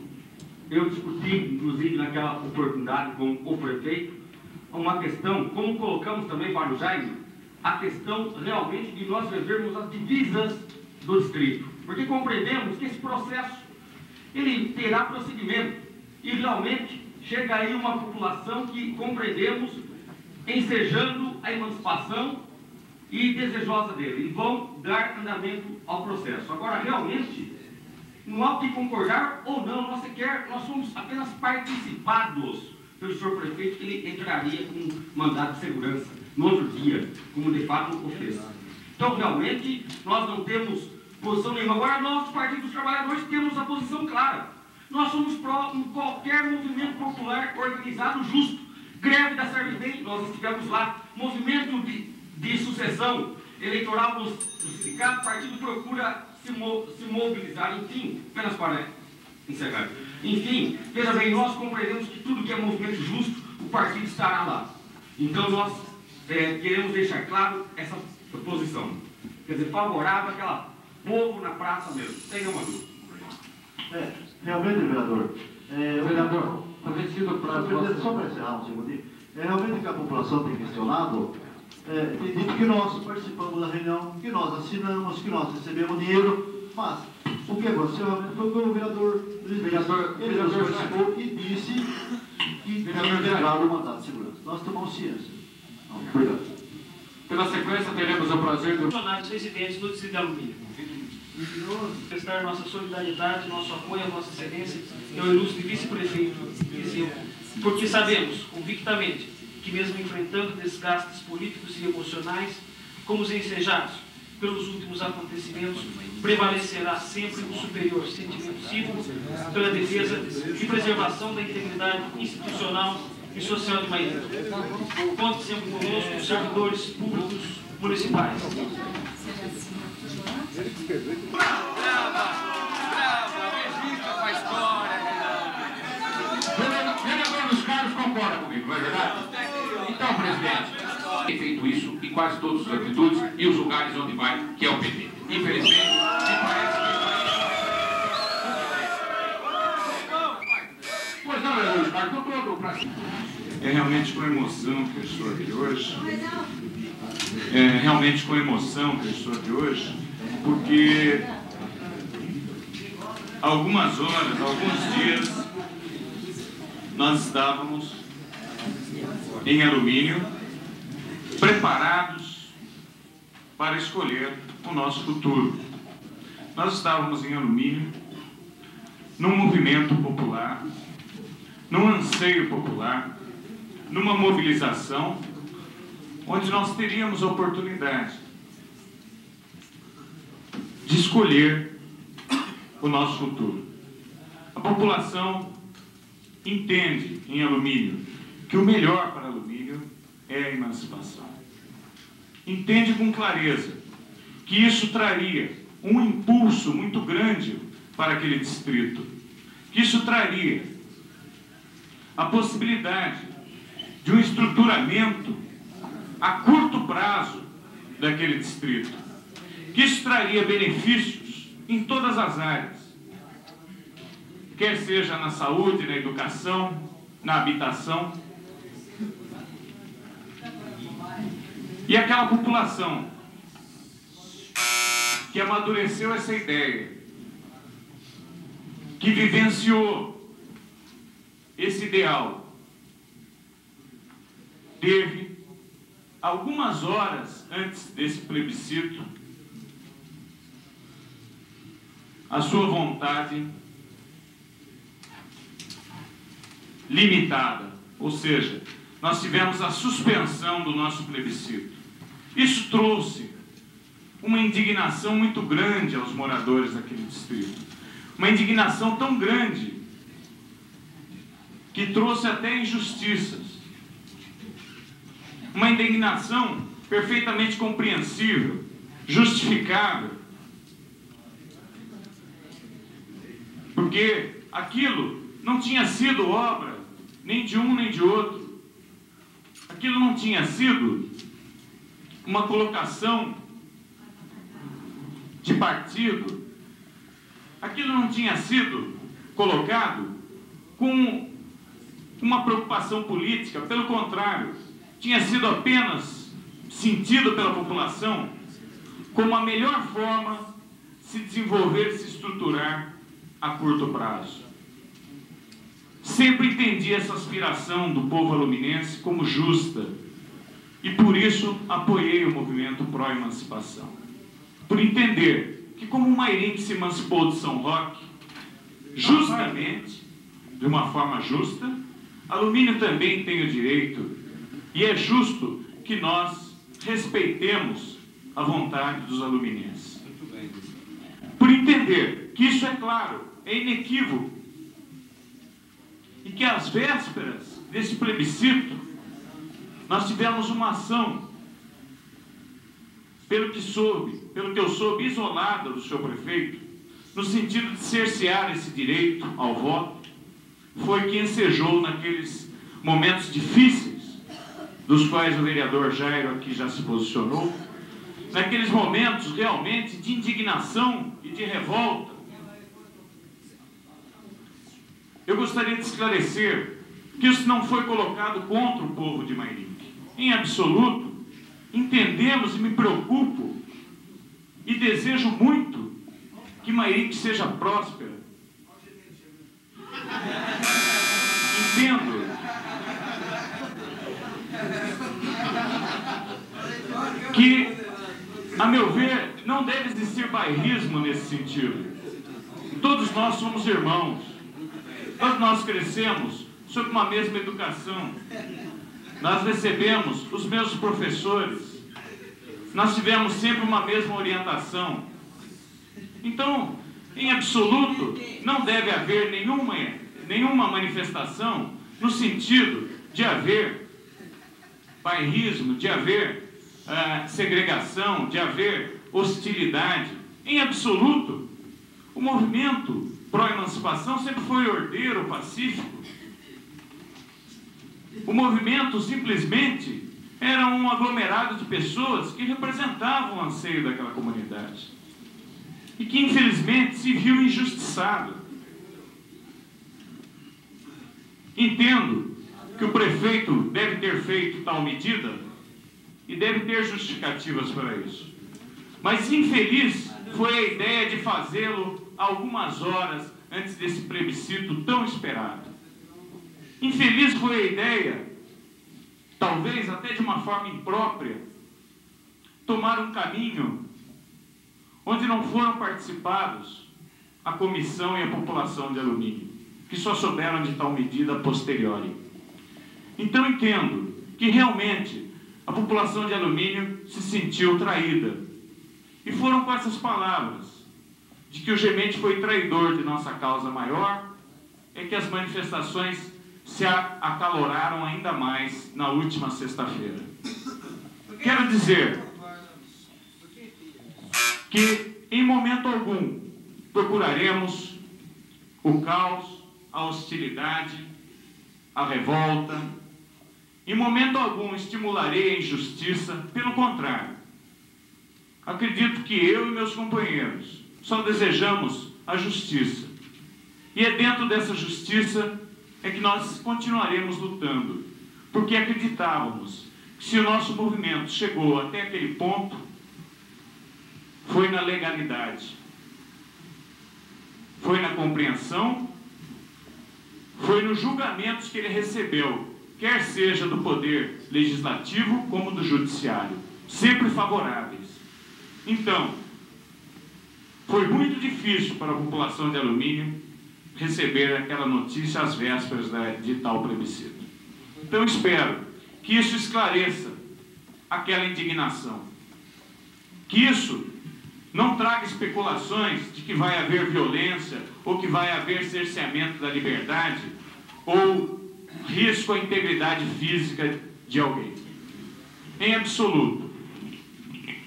eu discuti, inclusive naquela oportunidade com o prefeito, uma questão, como colocamos também para o Jaime, a questão realmente de nós revermos as divisas do distrito, porque compreendemos que esse processo, ele terá prosseguimento, e realmente chega aí uma população que compreendemos ensejando a emancipação e desejosa dele, e vão dar andamento ao processo. Agora, realmente, não há o que concordar ou não, nós somos apenas participados pelo senhor prefeito, que ele entraria com mandato de segurança no outro dia, como de fato o fez. Então, realmente, nós não temos posição nenhuma. Agora, nós, do Partido dos Trabalhadores, temos a posição clara. Nós somos pró qualquer movimento popular organizado justo. Greve da Servidem, nós estivemos lá. Movimento de sucessão eleitoral no sindicato, o partido procura se mobilizar, enfim, apenas para encerrar. Enfim, veja bem, nós compreendemos que tudo que é movimento justo, o partido estará lá. Então nós queremos deixar claro essa posição. Quer dizer, favorável àquela povo na praça mesmo, sem nenhuma dúvida. Realmente, vereador. Vereador, vencido o prazo. Só para encerrar um segundinho. Realmente que a população tem questionado, tem dito que nós participamos da reunião, que nós assinamos, que nós recebemos dinheiro, mas o que aconteceu realmente foi que o vereador ele nos participou e disse que tinha entregado o mandato de segurança. Nós tomamos ciência. Obrigado. Pela sequência, teremos o prazer do Funcionários residentes do Distrito de Alumínio. Prestar nossa solidariedade, nosso apoio à Vossa Excelência e ao ilustre vice-prefeito Tizeu, porque sabemos, convictamente, que mesmo enfrentando desgastes políticos e emocionais, como os ensejados pelos últimos acontecimentos, prevalecerá sempre o superior sentimento cívico pela defesa e preservação da integridade institucional e social de Mairena. Conte sempre conosco, os servidores públicos municipais. Brava, regista comigo, não é verdade? Então, presidente, tem feito isso em quase todas as atitudes e os lugares onde vai, que é o PT. Infelizmente, me parece que pois não, vereador Carlos, eu estou para cima. É realmente com emoção que eu estou aqui hoje. É realmente com emoção que eu estou aqui hoje, porque algumas horas, alguns dias, nós estávamos em Alumínio, preparados para escolher o nosso futuro. Nós estávamos em Alumínio, num movimento popular, num anseio popular, numa mobilização, onde nós teríamos a oportunidade de escolher o nosso futuro. A população entende em Alumínio que o melhor para Alumínio é a emancipação. Entende com clareza que isso traria um impulso muito grande para aquele distrito, que isso traria a possibilidade de um estruturamento a curto prazo daquele distrito, que isso traria benefícios em todas as áreas, quer seja na saúde, na educação, na habitação. E aquela população que amadureceu essa ideia, que vivenciou esse ideal, teve, algumas horas antes desse plebiscito, a sua vontade limitada, ou seja, nós tivemos a suspensão do nosso plebiscito. Isso trouxe uma indignação muito grande aos moradores daquele distrito, uma indignação tão grande que trouxe até injustiças, uma indignação perfeitamente compreensível, justificável, porque aquilo não tinha sido obra nem de um nem de outro, aquilo não tinha sido uma colocação de partido, aquilo não tinha sido colocado com uma preocupação política, pelo contrário, tinha sido apenas sentido pela população como a melhor forma de se desenvolver e se estruturar a curto prazo. Sempre entendi essa aspiração do povo aluminense como justa e por isso apoiei o movimento pró-emancipação. Por entender que como o Mairinque se emancipou de São Roque, justamente, de uma forma justa, Alumínio também tem o direito, e é justo que nós respeitemos a vontade dos aluminenses. Por entender que isso é claro, é inequívoco, e que às vésperas desse plebiscito, nós tivemos uma ação, pelo que eu soube, isolada do seu prefeito, no sentido de cercear esse direito ao voto, foi que ensejou naqueles momentos difíceis, dos quais o vereador Jairo aqui já se posicionou, naqueles momentos realmente de indignação e de revolta. Eu gostaria de esclarecer que isso não foi colocado contra o povo de Mairinque. Em absoluto, entendemos e me preocupo e desejo muito que Mairinque seja próspera. Entendo que, a meu ver, não deve existir bairrismo nesse sentido. Todos nós somos irmãos. Todos nós crescemos sob uma mesma educação. Nós recebemos os mesmos professores. Nós tivemos sempre uma mesma orientação. Então, em absoluto, não deve haver nenhuma manifestação no sentido de haver bairrismo, de haver segregação, de haver hostilidade. Em absoluto, o movimento pró-emancipação sempre foi ordeiro, pacífico. o movimento simplesmente era um aglomerado de pessoas que representavam o anseio daquela comunidade e que, infelizmente, se viu injustiçado. Entendo que o prefeito deve ter feito tal medida e deve ter justificativas para isso. Mas infeliz foi a ideia de fazê-lo algumas horas antes desse plebiscito tão esperado. Infeliz foi a ideia, talvez até de uma forma imprópria, tomar um caminho onde não foram participados a comissão e a população de Alumínio, que só souberam de tal medida a posteriori. Então entendo que realmente a população de Alumínio se sentiu traída. E foram com essas palavras, de que o Gemente foi traidor de nossa causa maior, é que as manifestações se acaloraram ainda mais na última sexta-feira. Quero dizer que, em momento algum, procuraremos o caos, a hostilidade, a revolta. Em momento algum estimularei a injustiça, pelo contrário. Acredito que eu e meus companheiros só desejamos a justiça. E é dentro dessa justiça é que nós continuaremos lutando, porque acreditávamos que se o nosso movimento chegou até aquele ponto, foi na legalidade, foi na compreensão, foi nos julgamentos que ele recebeu, quer seja do poder legislativo como do judiciário, sempre favoráveis. Então, foi muito difícil para a população de Alumínio receber aquela notícia às vésperas de tal plebiscito. Então, espero que isso esclareça aquela indignação, que isso não traga especulações de que vai haver violência ou que vai haver cerceamento da liberdade ou risco à integridade física de alguém. Em absoluto,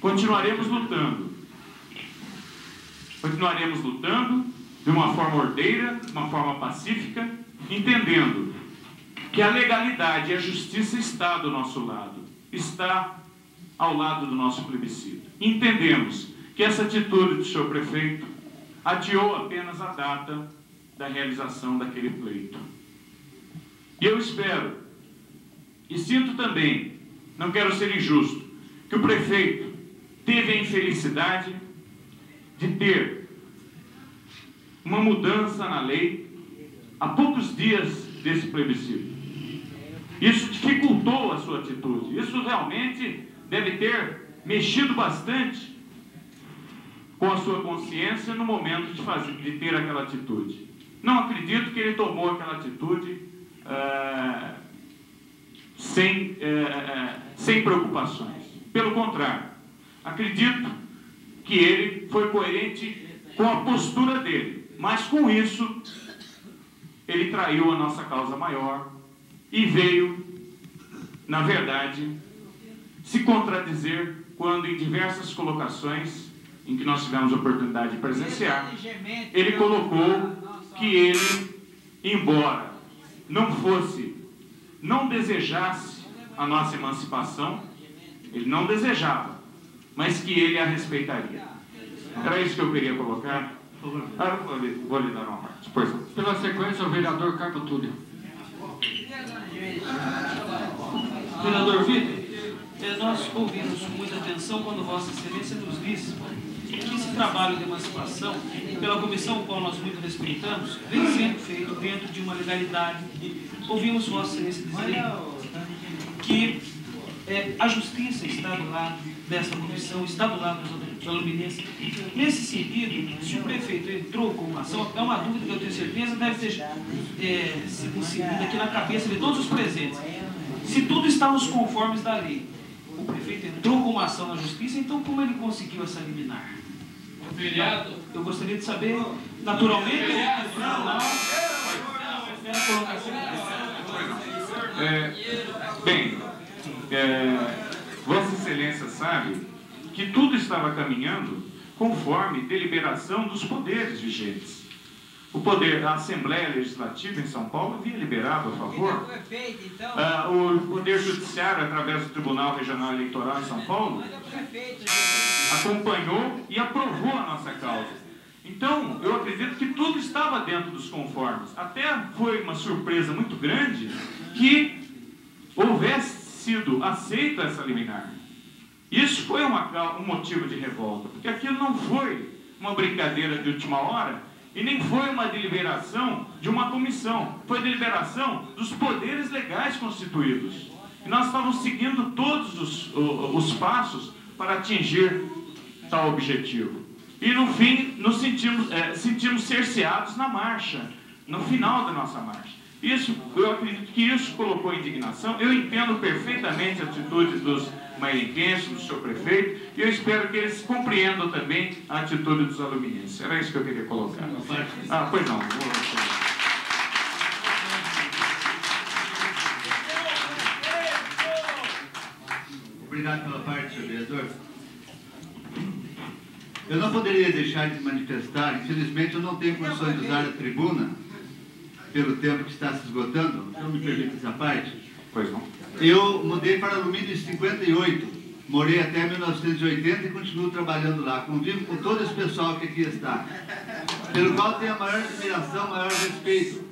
continuaremos lutando. Continuaremos lutando de uma forma ordeira, de uma forma pacífica, entendendo que a legalidade e a justiça está do nosso lado, está ao lado do nosso plebiscito. Entendemos que essa atitude do senhor prefeito adiou apenas a data da realização daquele pleito. E eu espero, e sinto também, não quero ser injusto, que o prefeito teve a infelicidade de ter uma mudança na lei há poucos dias desse plebiscito. Isso dificultou a sua atitude. Isso realmente deve ter mexido bastante com a sua consciência no momento de ter aquela atitude. Não acredito que ele tomou aquela atitude sem preocupações. Pelo contrário, acredito que ele foi coerente com a postura dele, mas com isso ele traiu a nossa causa maior e veio, na verdade, se contradizer quando em diversas colocações em que nós tivemos a oportunidade de presenciar, ele colocou que ele, embora não desejasse a nossa emancipação, ele não desejava, mas que ele a respeitaria. Era isso que eu queria colocar. Vou lhe dar uma parte. Pela sequência, o vereador Carmo Túlio. Vereador Vitor, nós ouvimos com muita atenção quando Vossa Excelência nos disse que esse trabalho de emancipação, pela comissão qual nós muito respeitamos, vem sendo feito dentro de uma legalidade. Ouvimos Vossa Excelência dizer que a justiça está do lado dessa comissão, está do lado dos aluminenses. Nesse sentido, se o prefeito entrou com uma ação, é uma dúvida que eu tenho certeza deve ter sido inserida aqui na cabeça de todos os presentes. Se tudo está nos conformes da lei, o prefeito entrou com uma ação na justiça, então como ele conseguiu essa liminar? Eu gostaria de saber, naturalmente, Vossa Excelência sabe que tudo estava caminhando conforme deliberação dos poderes vigentes. a Assembleia Legislativa em São Paulo havia liberado a favor. O Poder Judiciário, através do Tribunal Regional Eleitoral em São Paulo, acompanhou e aprovou a nossa causa. Então, eu acredito que tudo estava dentro dos conformes. Até foi uma surpresa muito grande que houvesse sido aceita essa liminar. Isso foi um motivo de revolta, porque aquilo não foi uma brincadeira de última hora e nem foi uma deliberação de uma comissão, foi deliberação dos poderes legais constituídos. E nós estávamos seguindo todos os passos para atingir tal objetivo. E no fim, nos sentimos cerceados na marcha, no final da nossa marcha. Eu acredito que isso colocou indignação. Eu entendo perfeitamente a atitude dos mairinquenses, do seu prefeito, e eu espero que eles compreendam também a atitude dos aluminienses. Era isso que eu queria colocar. Pois não. Obrigado pela parte, senhor vereador. Eu não poderia deixar de manifestar, infelizmente eu não tenho condições de usar a tribuna, pelo tempo que está se esgotando, não me permite essa parte. Pois não. Eu mudei para alumínio em 58, morei até 1980 e continuo trabalhando lá. Convivo com todo esse pessoal que aqui está, pelo qual tenho a maior admiração, maior respeito.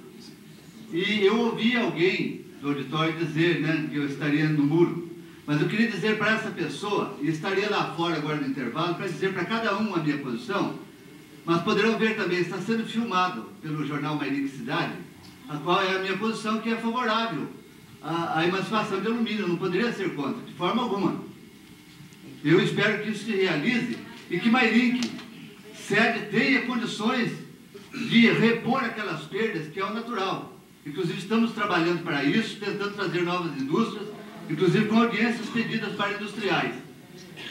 E eu ouvi alguém do auditório dizer, né, que eu estaria no muro. Mas eu queria dizer para essa pessoa, e estaria lá fora agora no intervalo, para dizer para cada um a minha posição, mas poderão ver também, está sendo filmado pelo jornal Mairinque Cidade, a qual é a minha posição, que é favorável à emancipação de alumínio. Eu não poderia ser contra, de forma alguma. Eu espero que isso se realize e que Mairinque tenha condições de repor aquelas perdas, que é o natural. Inclusive, estamos trabalhando para isso, tentando trazer novas indústrias, inclusive com audiências pedidas para industriais.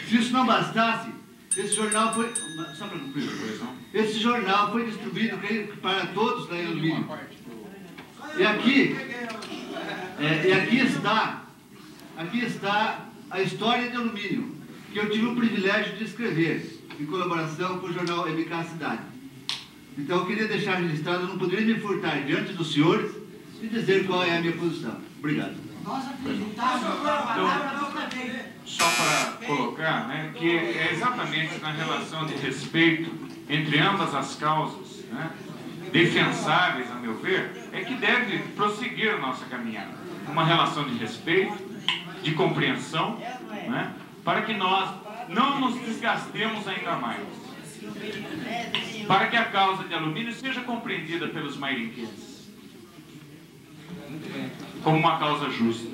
Se isso não bastasse, esse jornal foi... Só para concluir. Esse jornal foi distribuído para todos lá em alumínio. E aqui está a história de alumínio, que eu tive o privilégio de escrever, em colaboração com o jornal MK Cidade. Então eu queria deixar registrado, eu não poderia me furtar diante dos senhores e dizer qual é a minha posição. Obrigado. Só para colocar, né, que é exatamente na relação de respeito entre ambas as causas, né, defensáveis, a meu ver, é que deve prosseguir a nossa caminhada. Uma relação de respeito, de compreensão, né, para que nós não nos desgastemos ainda mais. Para que a causa de alumínio seja compreendida pelos mairinquenses como uma causa justa.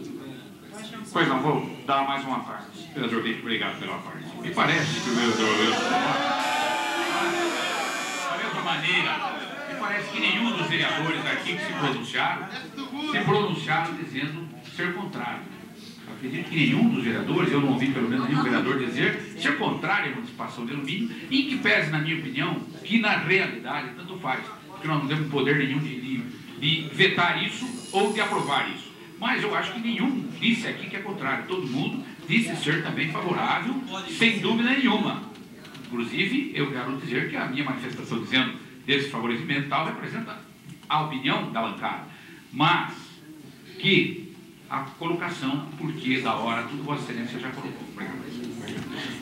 Pois não, vou dar mais uma parte. Vereador Vitor, obrigado pela parte. Me parece que o vereador da mesma maneira, me parece que nenhum dos vereadores aqui que se pronunciaram dizendo ser contrário. Eu acredito que nenhum dos vereadores, eu não ouvi pelo menos nenhum vereador dizer ser contrário à emancipação de alumínio, em que pese, na minha opinião, que na realidade tanto faz, porque nós não temos poder nenhum de vetar isso ou de aprovar isso. Mas eu acho que nenhum disse aqui que é contrário. Todo mundo disse ser também favorável, sem dúvida nenhuma. Inclusive, eu quero dizer que a minha manifestação dizendo desse favorecimento tal representa a opinião da bancada. Mas que a colocação, porque da hora, tudo Vossa Excelência já colocou. Obrigado.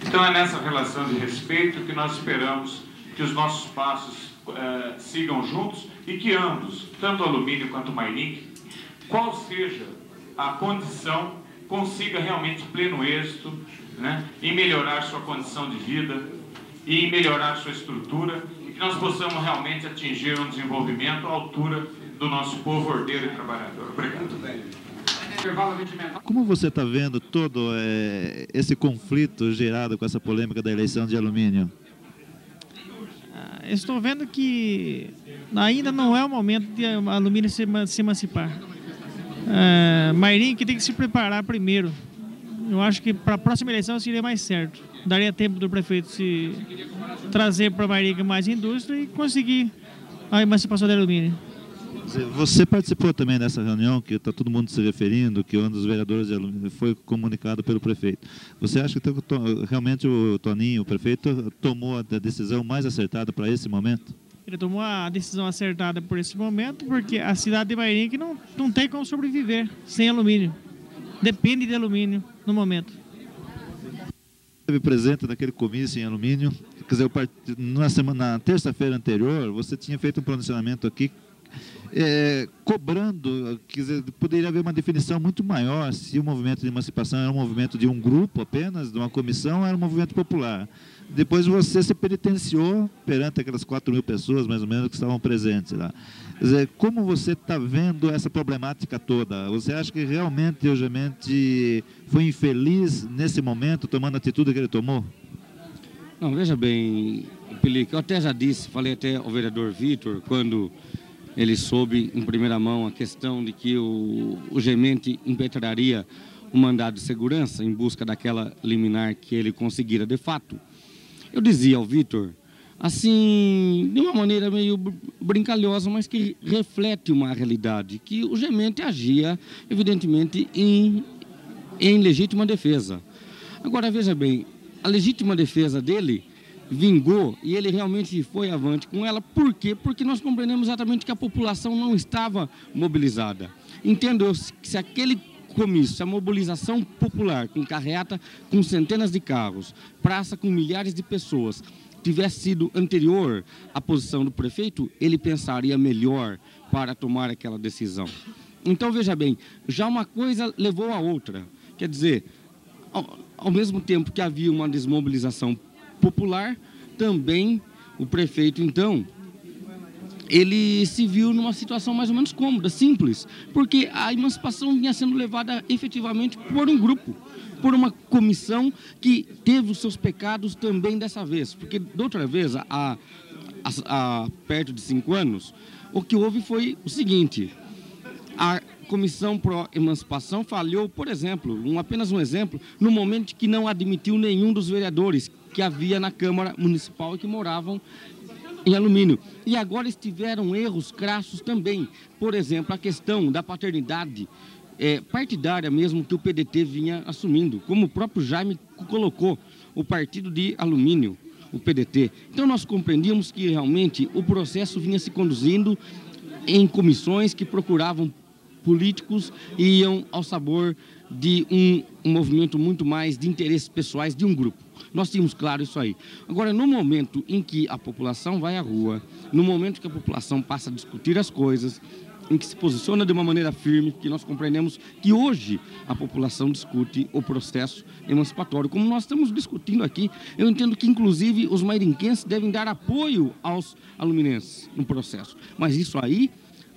Então é nessa relação de respeito que nós esperamos que os nossos passos sigam juntos e que ambos, tanto o alumínio quanto o Mairinque, qual seja a condição, consiga realmente pleno êxito, né, em melhorar sua condição de vida e em melhorar sua estrutura, e que nós possamos realmente atingir um desenvolvimento à altura do nosso povo ordeiro e trabalhador. Obrigado. Como você está vendo todo esse conflito gerado com essa polêmica da eleição de alumínio? Estou vendo que ainda não é o momento de alumínio se emancipar. Mairinque tem que se preparar primeiro. Eu acho que para a próxima eleição seria mais certo. Daria tempo do prefeito se trazer para Mairinque mais indústria e conseguir a emancipação do alumínio. Você participou também dessa reunião que está todo mundo se referindo, que um dos vereadores de alumínio foi comunicado pelo prefeito. Você acha que realmente o Toninho, o prefeito, tomou a decisão mais acertada para esse momento? Ele tomou a decisão acertada por esse momento, porque a cidade de Mairinque não tem como sobreviver sem alumínio. Depende de alumínio no momento. Esteve presente naquele comício em alumínio. Quer dizer, na terça-feira anterior, você tinha feito um pronunciamento aqui cobrando, quer dizer, poderia haver uma definição muito maior se o movimento de emancipação era um movimento de um grupo apenas, de uma comissão, ou era um movimento popular. Depois você se penitenciou perante aquelas 4.000 pessoas, mais ou menos, que estavam presentes lá. Quer dizer, como você está vendo essa problemática toda? Você acha que realmente o Gemente foi infeliz nesse momento, tomando a atitude que ele tomou? Não, veja bem, Pelica, eu até já disse, falei até ao vereador Vitor, quando ele soube em primeira mão a questão de que o Gemente impetraria o mandado de segurança em busca daquela liminar que ele conseguira de fato. Eu dizia ao Vitor, assim, de uma maneira meio brincalhosa, mas que reflete uma realidade, que o Gemente agia, evidentemente, em legítima defesa. Agora, veja bem, a legítima defesa dele vingou e ele realmente foi avante com ela. Por quê? Porque nós compreendemos exatamente que a população não estava mobilizada. Entendo eu que se aquele comício, se a mobilização popular com carreata, com centenas de carros, praça com milhares de pessoas, tivesse sido anterior à posição do prefeito, ele pensaria melhor para tomar aquela decisão. Então, veja bem, já uma coisa levou a outra. Quer dizer, ao mesmo tempo que havia uma desmobilização popular, também o prefeito, então, ele se viu numa situação mais ou menos cômoda, simples, porque a emancipação vinha sendo levada efetivamente por um grupo, por uma comissão que teve os seus pecados também dessa vez, porque da outra vez, há perto de 5 anos, o que houve foi o seguinte: a Comissão Pró-Emancipação falhou, por exemplo, apenas um exemplo, no momento que não admitiu nenhum dos vereadores que havia na Câmara Municipal e que moravam em alumínio. E agora tiveram erros crassos também. Por exemplo, a questão da paternidade partidária mesmo que o PDT vinha assumindo, como o próprio Jaime colocou, o partido de alumínio, o PDT. Então nós compreendíamos que realmente o processo vinha se conduzindo em comissões que procuravam políticos e iam ao sabor de um movimento muito mais de interesses pessoais de um grupo. Nós tínhamos claro isso aí. Agora, no momento em que a população vai à rua, no momento que a população passa a discutir as coisas, em que se posiciona de uma maneira firme, que nós compreendemos que hoje a população discute o processo emancipatório, como nós estamos discutindo aqui. Eu entendo que, inclusive, os mairinquenses devem dar apoio aos aluminenses no processo. Mas isso aí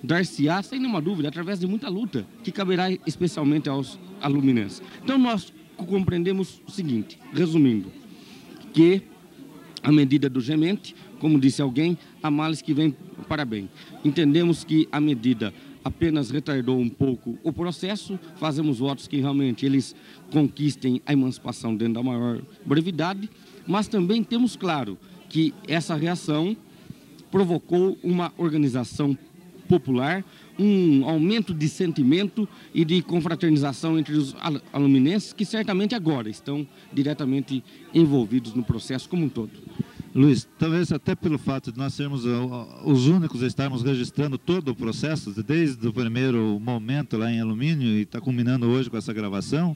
dar-se-á, sem nenhuma dúvida, através de muita luta, que caberá especialmente aos aluminenses. Então, nós compreendemos o seguinte, resumindo, que a medida do Gemente, como disse alguém, há males que vêm para bem. Entendemos que a medida apenas retardou um pouco o processo, fazemos votos que realmente eles conquistem a emancipação dentro da maior brevidade, mas também temos claro que essa reação provocou uma organização popular, um aumento de sentimento e de confraternização entre os aluminenses que certamente agora estão diretamente envolvidos no processo como um todo. Luiz, talvez até pelo fato de nós sermos os únicos a estarmos registrando todo o processo, desde o primeiro momento lá em alumínio, e está culminando hoje com essa gravação,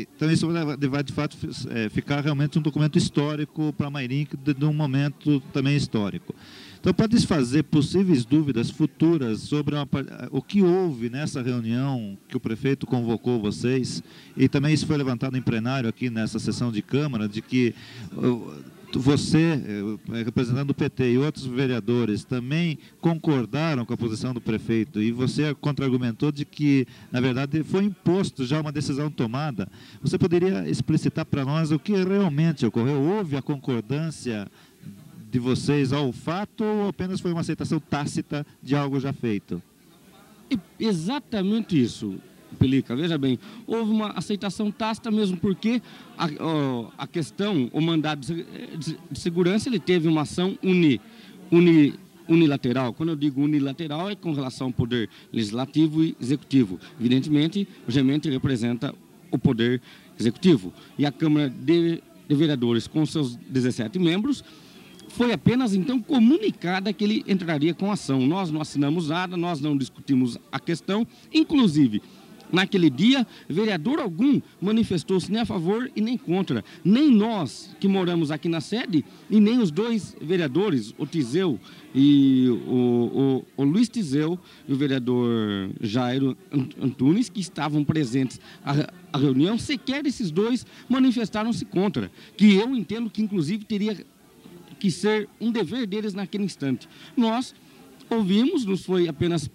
então isso vai de fato ficar realmente um documento histórico para Mairinque, de um momento também histórico. Então, para desfazer possíveis dúvidas futuras sobre o que houve nessa reunião que o prefeito convocou vocês, e também isso foi levantado em plenário aqui nessa sessão de Câmara, de que você, representando o PT e outros vereadores, também concordaram com a posição do prefeito, e você contra-argumentou de que, na verdade, foi imposto já uma decisão tomada. Você poderia explicitar para nós o que realmente ocorreu? Houve a concordância de vocês ao fato ou apenas foi uma aceitação tácita de algo já feito? Exatamente isso, Pelica. Veja bem, houve uma aceitação tácita mesmo porque a questão, o mandado de segurança, ele teve uma ação unilateral. Quando eu digo unilateral, é com relação ao poder legislativo e executivo. Evidentemente, o Gemente representa o poder executivo. E a Câmara de Vereadores, com seus 17 membros, foi apenas então comunicada que ele entraria com ação. Nós não assinamos nada, nós não discutimos a questão, inclusive naquele dia, vereador algum manifestou-se nem a favor e nem contra. Nem nós que moramos aqui na sede e nem os dois vereadores, o Tiseu e o Luiz Tiseu e o vereador Jairo Antunes, que estavam presentes à reunião, sequer esses dois manifestaram-se contra. Que eu entendo que inclusive teria que ser um dever deles naquele instante. Nós ouvimos, nos foi apenas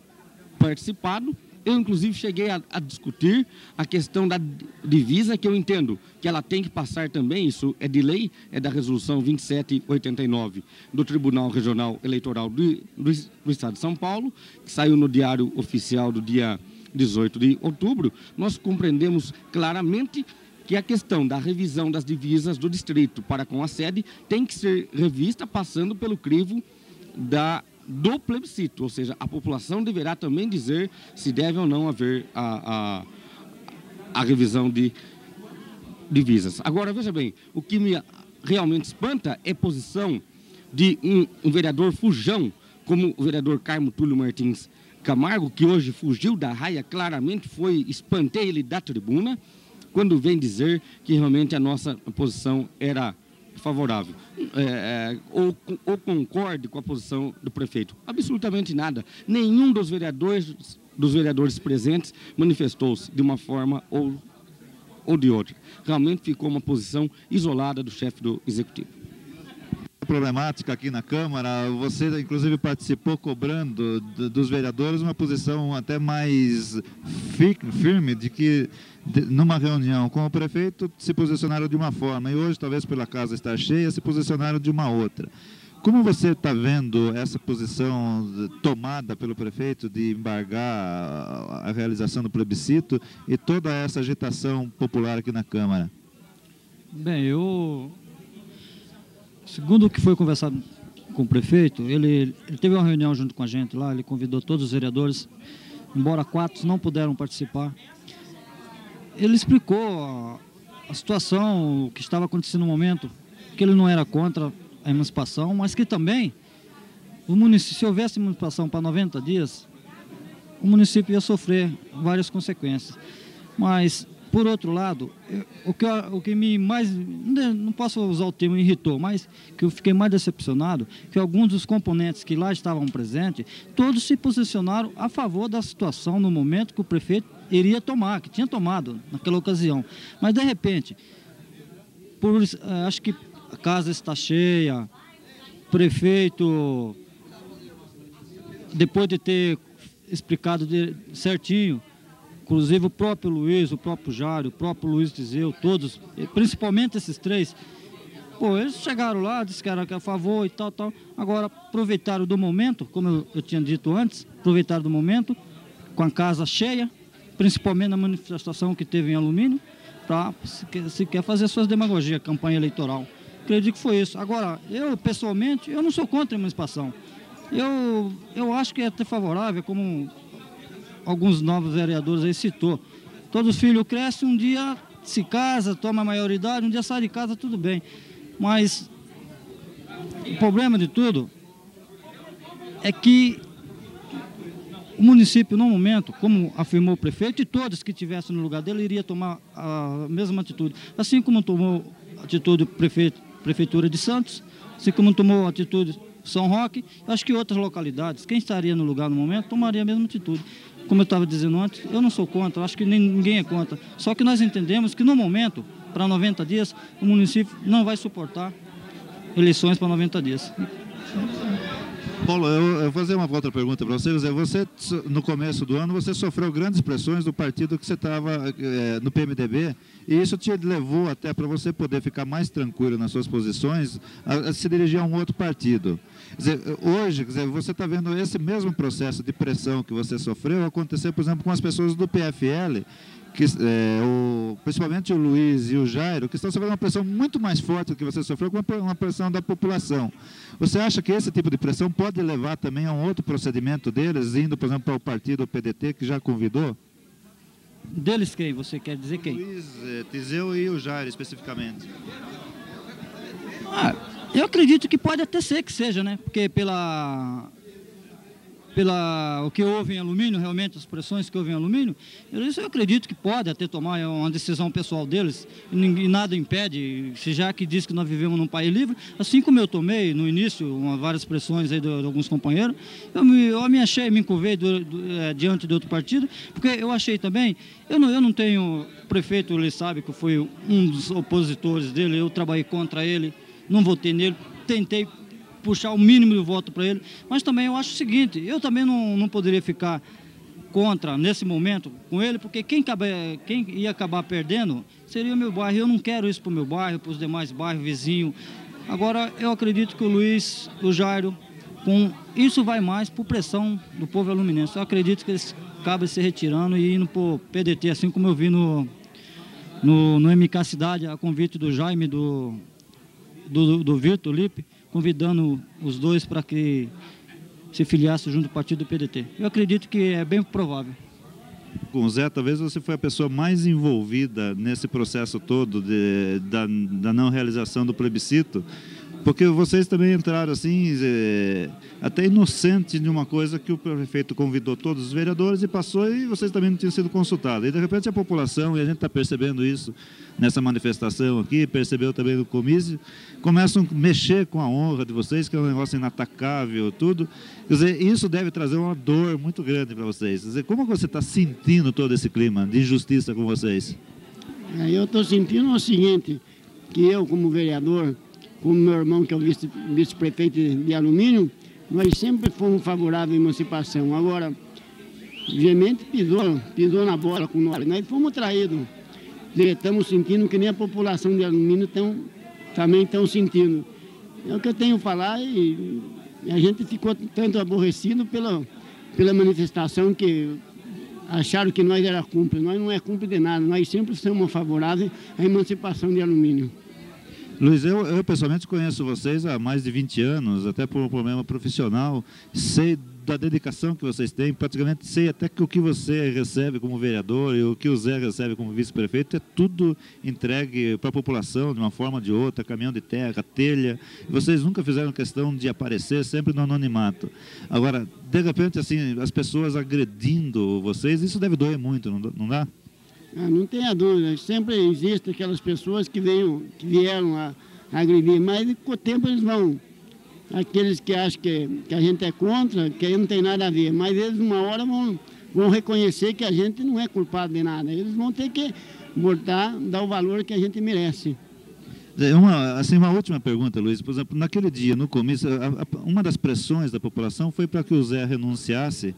participado. Eu, inclusive, cheguei a discutir a questão da divisa, que eu entendo que ela tem que passar também, isso é de lei, é da resolução 2789 do Tribunal Regional Eleitoral do Estado de São Paulo, que saiu no Diário Oficial do dia 18 de outubro. Nós compreendemos claramente que a questão da revisão das divisas do distrito para com a sede tem que ser revista passando pelo crivo do plebiscito, ou seja, a população deverá também dizer se deve ou não haver a revisão de divisas. Agora, veja bem, o que me realmente espanta é a posição de um vereador fujão, como o vereador Carmo Túlio Martins Camargo, que hoje fugiu da raia, claramente espantei ele da tribuna, quando vem dizer que realmente a nossa posição era favorável, ou concorde com a posição do prefeito. Absolutamente nada. Nenhum dos vereadores presentes manifestou-se de uma forma ou de outra. Realmente ficou uma posição isolada do chefe do executivo. Problemática aqui na Câmara, você inclusive participou cobrando dos vereadores uma posição até mais firme de que numa reunião com o prefeito se posicionaram de uma forma e hoje, talvez pela casa estar cheia, se posicionaram de uma outra. Como você está vendo essa posição tomada pelo prefeito de embargar a realização do plebiscito e toda essa agitação popular aqui na Câmara? Bem, segundo o que foi conversado com o prefeito, ele teve uma reunião junto com a gente lá, ele convidou todos os vereadores, embora 4 não puderam participar. Ele explicou a situação, o que estava acontecendo no momento, que ele não era contra a emancipação, mas que também, se houvesse emancipação para 90 dias, o município ia sofrer várias consequências. Mas, por outro lado, o que me mais, não posso usar o termo irritou, mas que eu fiquei mais decepcionado, que alguns dos componentes que lá estavam presentes, todos se posicionaram a favor da situação no momento que o prefeito iria tomar, que tinha tomado naquela ocasião. Mas, de repente, acho que a casa está cheia, o prefeito, depois de ter explicado certinho, inclusive o próprio Luiz, o próprio Jário, o próprio Luiz Tiseu, todos, principalmente esses 3, eles chegaram lá, disseram que era a favor e tal. Agora, aproveitaram do momento, como eu tinha dito antes, aproveitaram do momento, com a casa cheia, principalmente na manifestação que teve em Alumínio, para se quer fazer suas demagogias, campanha eleitoral. Acredito que foi isso. Agora, eu, pessoalmente, eu não sou contra a emancipação. Eu acho que é até favorável, como alguns novos vereadores aí citou. Todos os filhos crescem, um dia se casa, toma a maioridade, um dia sai de casa, tudo bem. Mas o problema de tudo é que o município, no momento, como afirmou o prefeito, e todos que estivessem no lugar dele, iria tomar a mesma atitude. Assim como tomou atitude Prefeitura de Santos, assim como tomou atitude São Roque, acho que outras localidades, quem estaria no lugar no momento, tomaria a mesma atitude. Como eu estava dizendo antes, eu não sou contra, acho que ninguém é contra. Só que nós entendemos que no momento, para 90 dias, o município não vai suportar eleições para 90 dias. Paulo, eu vou fazer uma outra pergunta para você. Você, no começo do ano, você sofreu grandes pressões do partido que você estava no PMDB, e isso te levou até para você poder ficar mais tranquilo nas suas posições, a se dirigir a um outro partido. Hoje, você está vendo esse mesmo processo de pressão que você sofreu acontecer, por exemplo, com as pessoas do PFL, principalmente o Luiz e o Jairo, que estão sofrendo uma pressão muito mais forte do que você sofreu, com uma pressão da população. Você acha que esse tipo de pressão pode levar também a um outro procedimento deles, indo, por exemplo, para o partido PDT, que já convidou? Deles quem? Você quer dizer quem? O Luiz Tiseu e o Jairo, especificamente. Eu acredito que pode até ser que seja, né? Porque o que houve em alumínio, realmente as pressões que houve em alumínio, isso eu acredito que pode até tomar uma decisão pessoal deles, e nada impede, se já que diz que nós vivemos num país livre, assim como eu tomei no início várias pressões aí de alguns companheiros, eu me encurvei diante de outro partido, porque eu achei também, eu não tenho, o prefeito, ele sabe que eu fui um dos opositores dele, eu trabalhei contra ele, não votei nele, tentei puxar o mínimo de voto para ele, mas também eu acho o seguinte, eu também não poderia ficar contra, nesse momento, com ele, porque quem ia acabar perdendo seria o meu bairro, eu não quero isso para o meu bairro, para os demais bairros, vizinhos. Agora, eu acredito que o Luiz, o Jairo, isso vai mais por pressão do povo aluminense, eu acredito que eles acabam se retirando e indo para o PDT, assim como eu vi no MK Cidade, a convite do Jaime, do Vitor Lipe, convidando os dois para que se filiassem junto ao partido do PDT. Eu acredito que é bem provável. Com o Zé, talvez você foi a pessoa mais envolvida nesse processo todo da não realização do plebiscito, porque vocês também entraram assim, até inocente de uma coisa que o prefeito convidou todos os vereadores e passou, e vocês também não tinham sido consultados. E de repente a população, e a gente está percebendo isso nessa manifestação aqui, percebeu também no comício, começam a mexer com a honra de vocês, que é um negócio inatacável, tudo. Quer dizer, isso deve trazer uma dor muito grande para vocês. Quer dizer, como você está sentindo todo esse clima de injustiça com vocês? Eu estou sentindo o seguinte, que eu, como vereador, como meu irmão, que é o vice-prefeito de alumínio, nós sempre fomos favoráveis à emancipação. Agora, obviamente, pisou na bola com nós. Nós fomos traídos. Estamos sentindo que nem a população de alumínio também estão sentindo. É o que eu tenho a falar, e a gente ficou tanto aborrecido pela manifestação que acharam que nós era cúmplice. Nós não é cúmplice de nada, nós sempre somos favoráveis à emancipação de alumínio. Luiz, eu pessoalmente conheço vocês há mais de 20 anos, até por um problema profissional, sei da dedicação que vocês têm, praticamente sei até que o que você recebe como vereador e o que o Zé recebe como vice-prefeito é tudo entregue para a população de uma forma ou de outra, caminhão de terra, telha. Vocês nunca fizeram questão de aparecer, sempre no anonimato. Agora, de repente, assim, as pessoas agredindo vocês, isso deve doer muito, não dá? Não tenha dúvida, sempre existem aquelas pessoas que vieram a agredir, mas com o tempo eles vão. Aqueles que acham que a gente é contra, que aí não tem nada a ver, mas eles uma hora vão reconhecer que a gente não é culpado de nada. Eles vão ter que voltar, dar o valor que a gente merece. Uma última pergunta, Luiz. Por exemplo, naquele dia, no comício, uma das pressões da população foi para que o Zé renunciasse,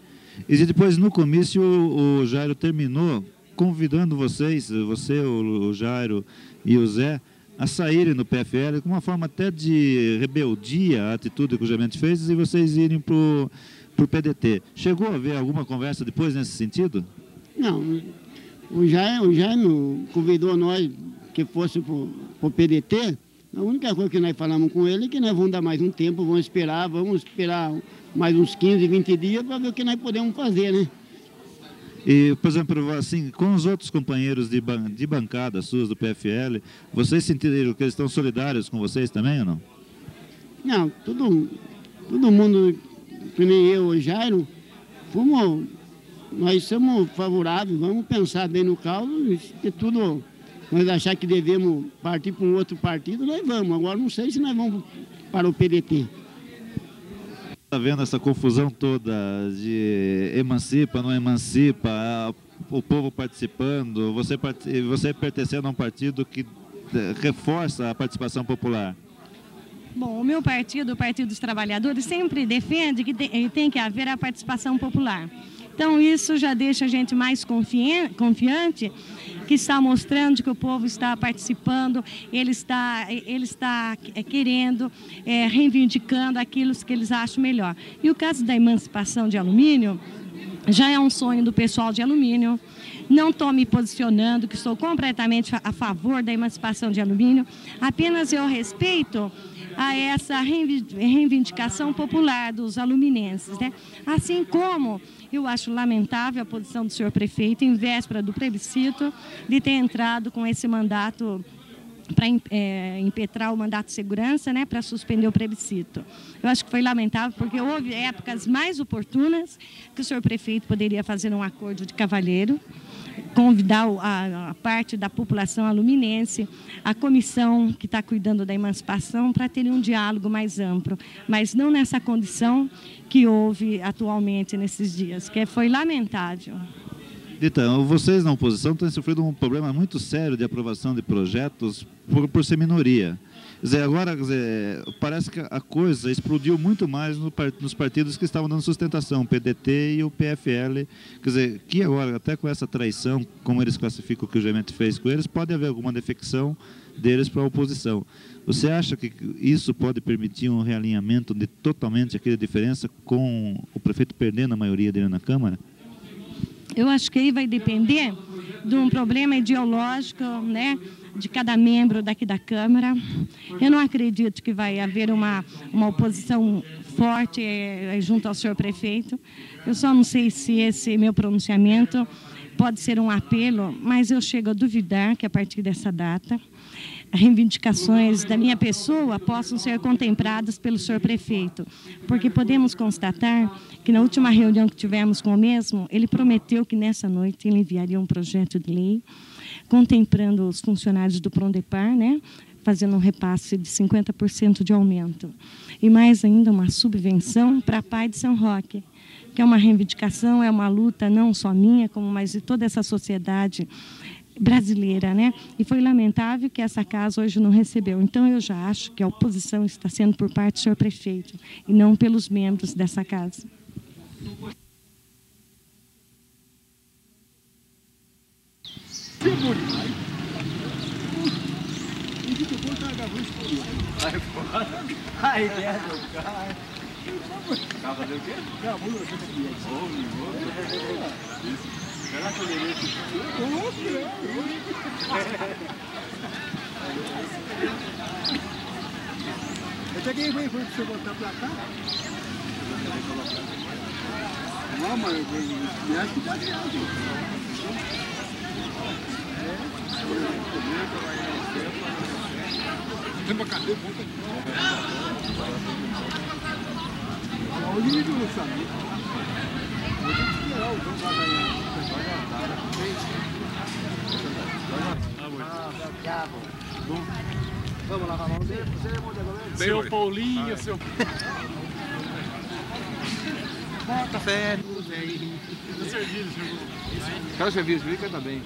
e depois, no comício, o Jairo terminou convidando vocês, você, o Jairo e o Zé, a saírem no PFL com uma forma até de rebeldia à atitude que o Gemente fez, e vocês irem para o PDT. Chegou a haver alguma conversa depois nesse sentido? Não, o Jaime convidou nós que fosse para o PDT. A única coisa que nós falamos com ele é que nós vamos dar mais um tempo, vamos esperar mais uns 15, 20 dias para ver o que nós podemos fazer, né? E, por exemplo, assim, com os outros companheiros de bancada suas do PFL, vocês sentiram que eles estão solidários com vocês também ou não? Não, todo mundo, que nem eu, o Jairo, nós somos favoráveis, vamos pensar bem no caso, se tudo nós achar que devemos partir para um outro partido, nós vamos. Agora não sei se nós vamos para o PDT. Está vendo essa confusão toda de emancipa, não emancipa, o povo participando, você pertencendo a um partido que reforça a participação popular? Bom, o meu partido, o Partido dos Trabalhadores, sempre defende que tem que haver a participação popular. Então, isso já deixa a gente mais confiante, que está mostrando que o povo está participando, ele está querendo, reivindicando aquilo que eles acham melhor. E o caso da emancipação de alumínio já é um sonho do pessoal de alumínio. Não estou me posicionando, que sou completamente a favor da emancipação de alumínio, apenas eu respeito a essa reivindicação popular dos aluminenses, né? Assim como eu acho lamentável a posição do senhor prefeito, em véspera do plebiscito, de ter entrado com esse mandato para impetrar o mandato de segurança, né, para suspender o plebiscito. Eu acho que foi lamentável, porque houve épocas mais oportunas que o senhor prefeito poderia fazer um acordo de cavalheiro, convidar a parte da população aluminense, a comissão que está cuidando da emancipação, para terem um diálogo mais amplo, mas não nessa condição que houve atualmente nesses dias, que foi lamentável. Então, vocês na oposição têm sofrido um problema muito sério de aprovação de projetos por ser minoria. Quer dizer, agora, parece que a coisa explodiu muito mais nos partidos que estavam dando sustentação, o PDT e o PFL. Quer dizer, que agora, até com essa traição, como eles classificam o que o Gemente fez com eles, pode haver alguma defecção deles para a oposição. Você acha que isso pode permitir um realinhamento de totalmente aquela diferença com o prefeito perdendo a maioria dele na Câmara? Eu acho que aí vai depender de um problema ideológico, né, de cada membro daqui da Câmara. Eu não acredito que vai haver uma oposição forte junto ao senhor prefeito. Eu só não sei se esse meu pronunciamento pode ser um apelo, mas eu chego a duvidar que a partir dessa data reivindicações da minha pessoa possam ser contempladas pelo senhor prefeito, porque podemos constatar que na última reunião que tivemos com o mesmo, ele prometeu que nessa noite ele enviaria um projeto de lei contemplando os funcionários do Prondepar, né, fazendo um repasse de 50% de aumento. E mais ainda uma subvenção para a PAI de São Roque, que é uma reivindicação, é uma luta não só minha, como mas de toda essa sociedade brasileira, né? E foi lamentável que essa casa hoje não recebeu. Então, eu já acho que a oposição está sendo por parte do senhor prefeito e não pelos membros dessa casa. A ideia do cara. Vai fazer o quê? Será que eu mereço? Eu peguei bem, foi pra você botar pra cá? Não, mas eu acho que tá certo. Tem uma cadeira, volta aqui. Olha o nível do sabia. Eu tenho que esperar o jogo pra ganhar. Bom, vamos lavar a mão dele? Seu Paulinho, seu... Bom, café. Quero serviço, viu? Quero serviço, viu? Canta bem.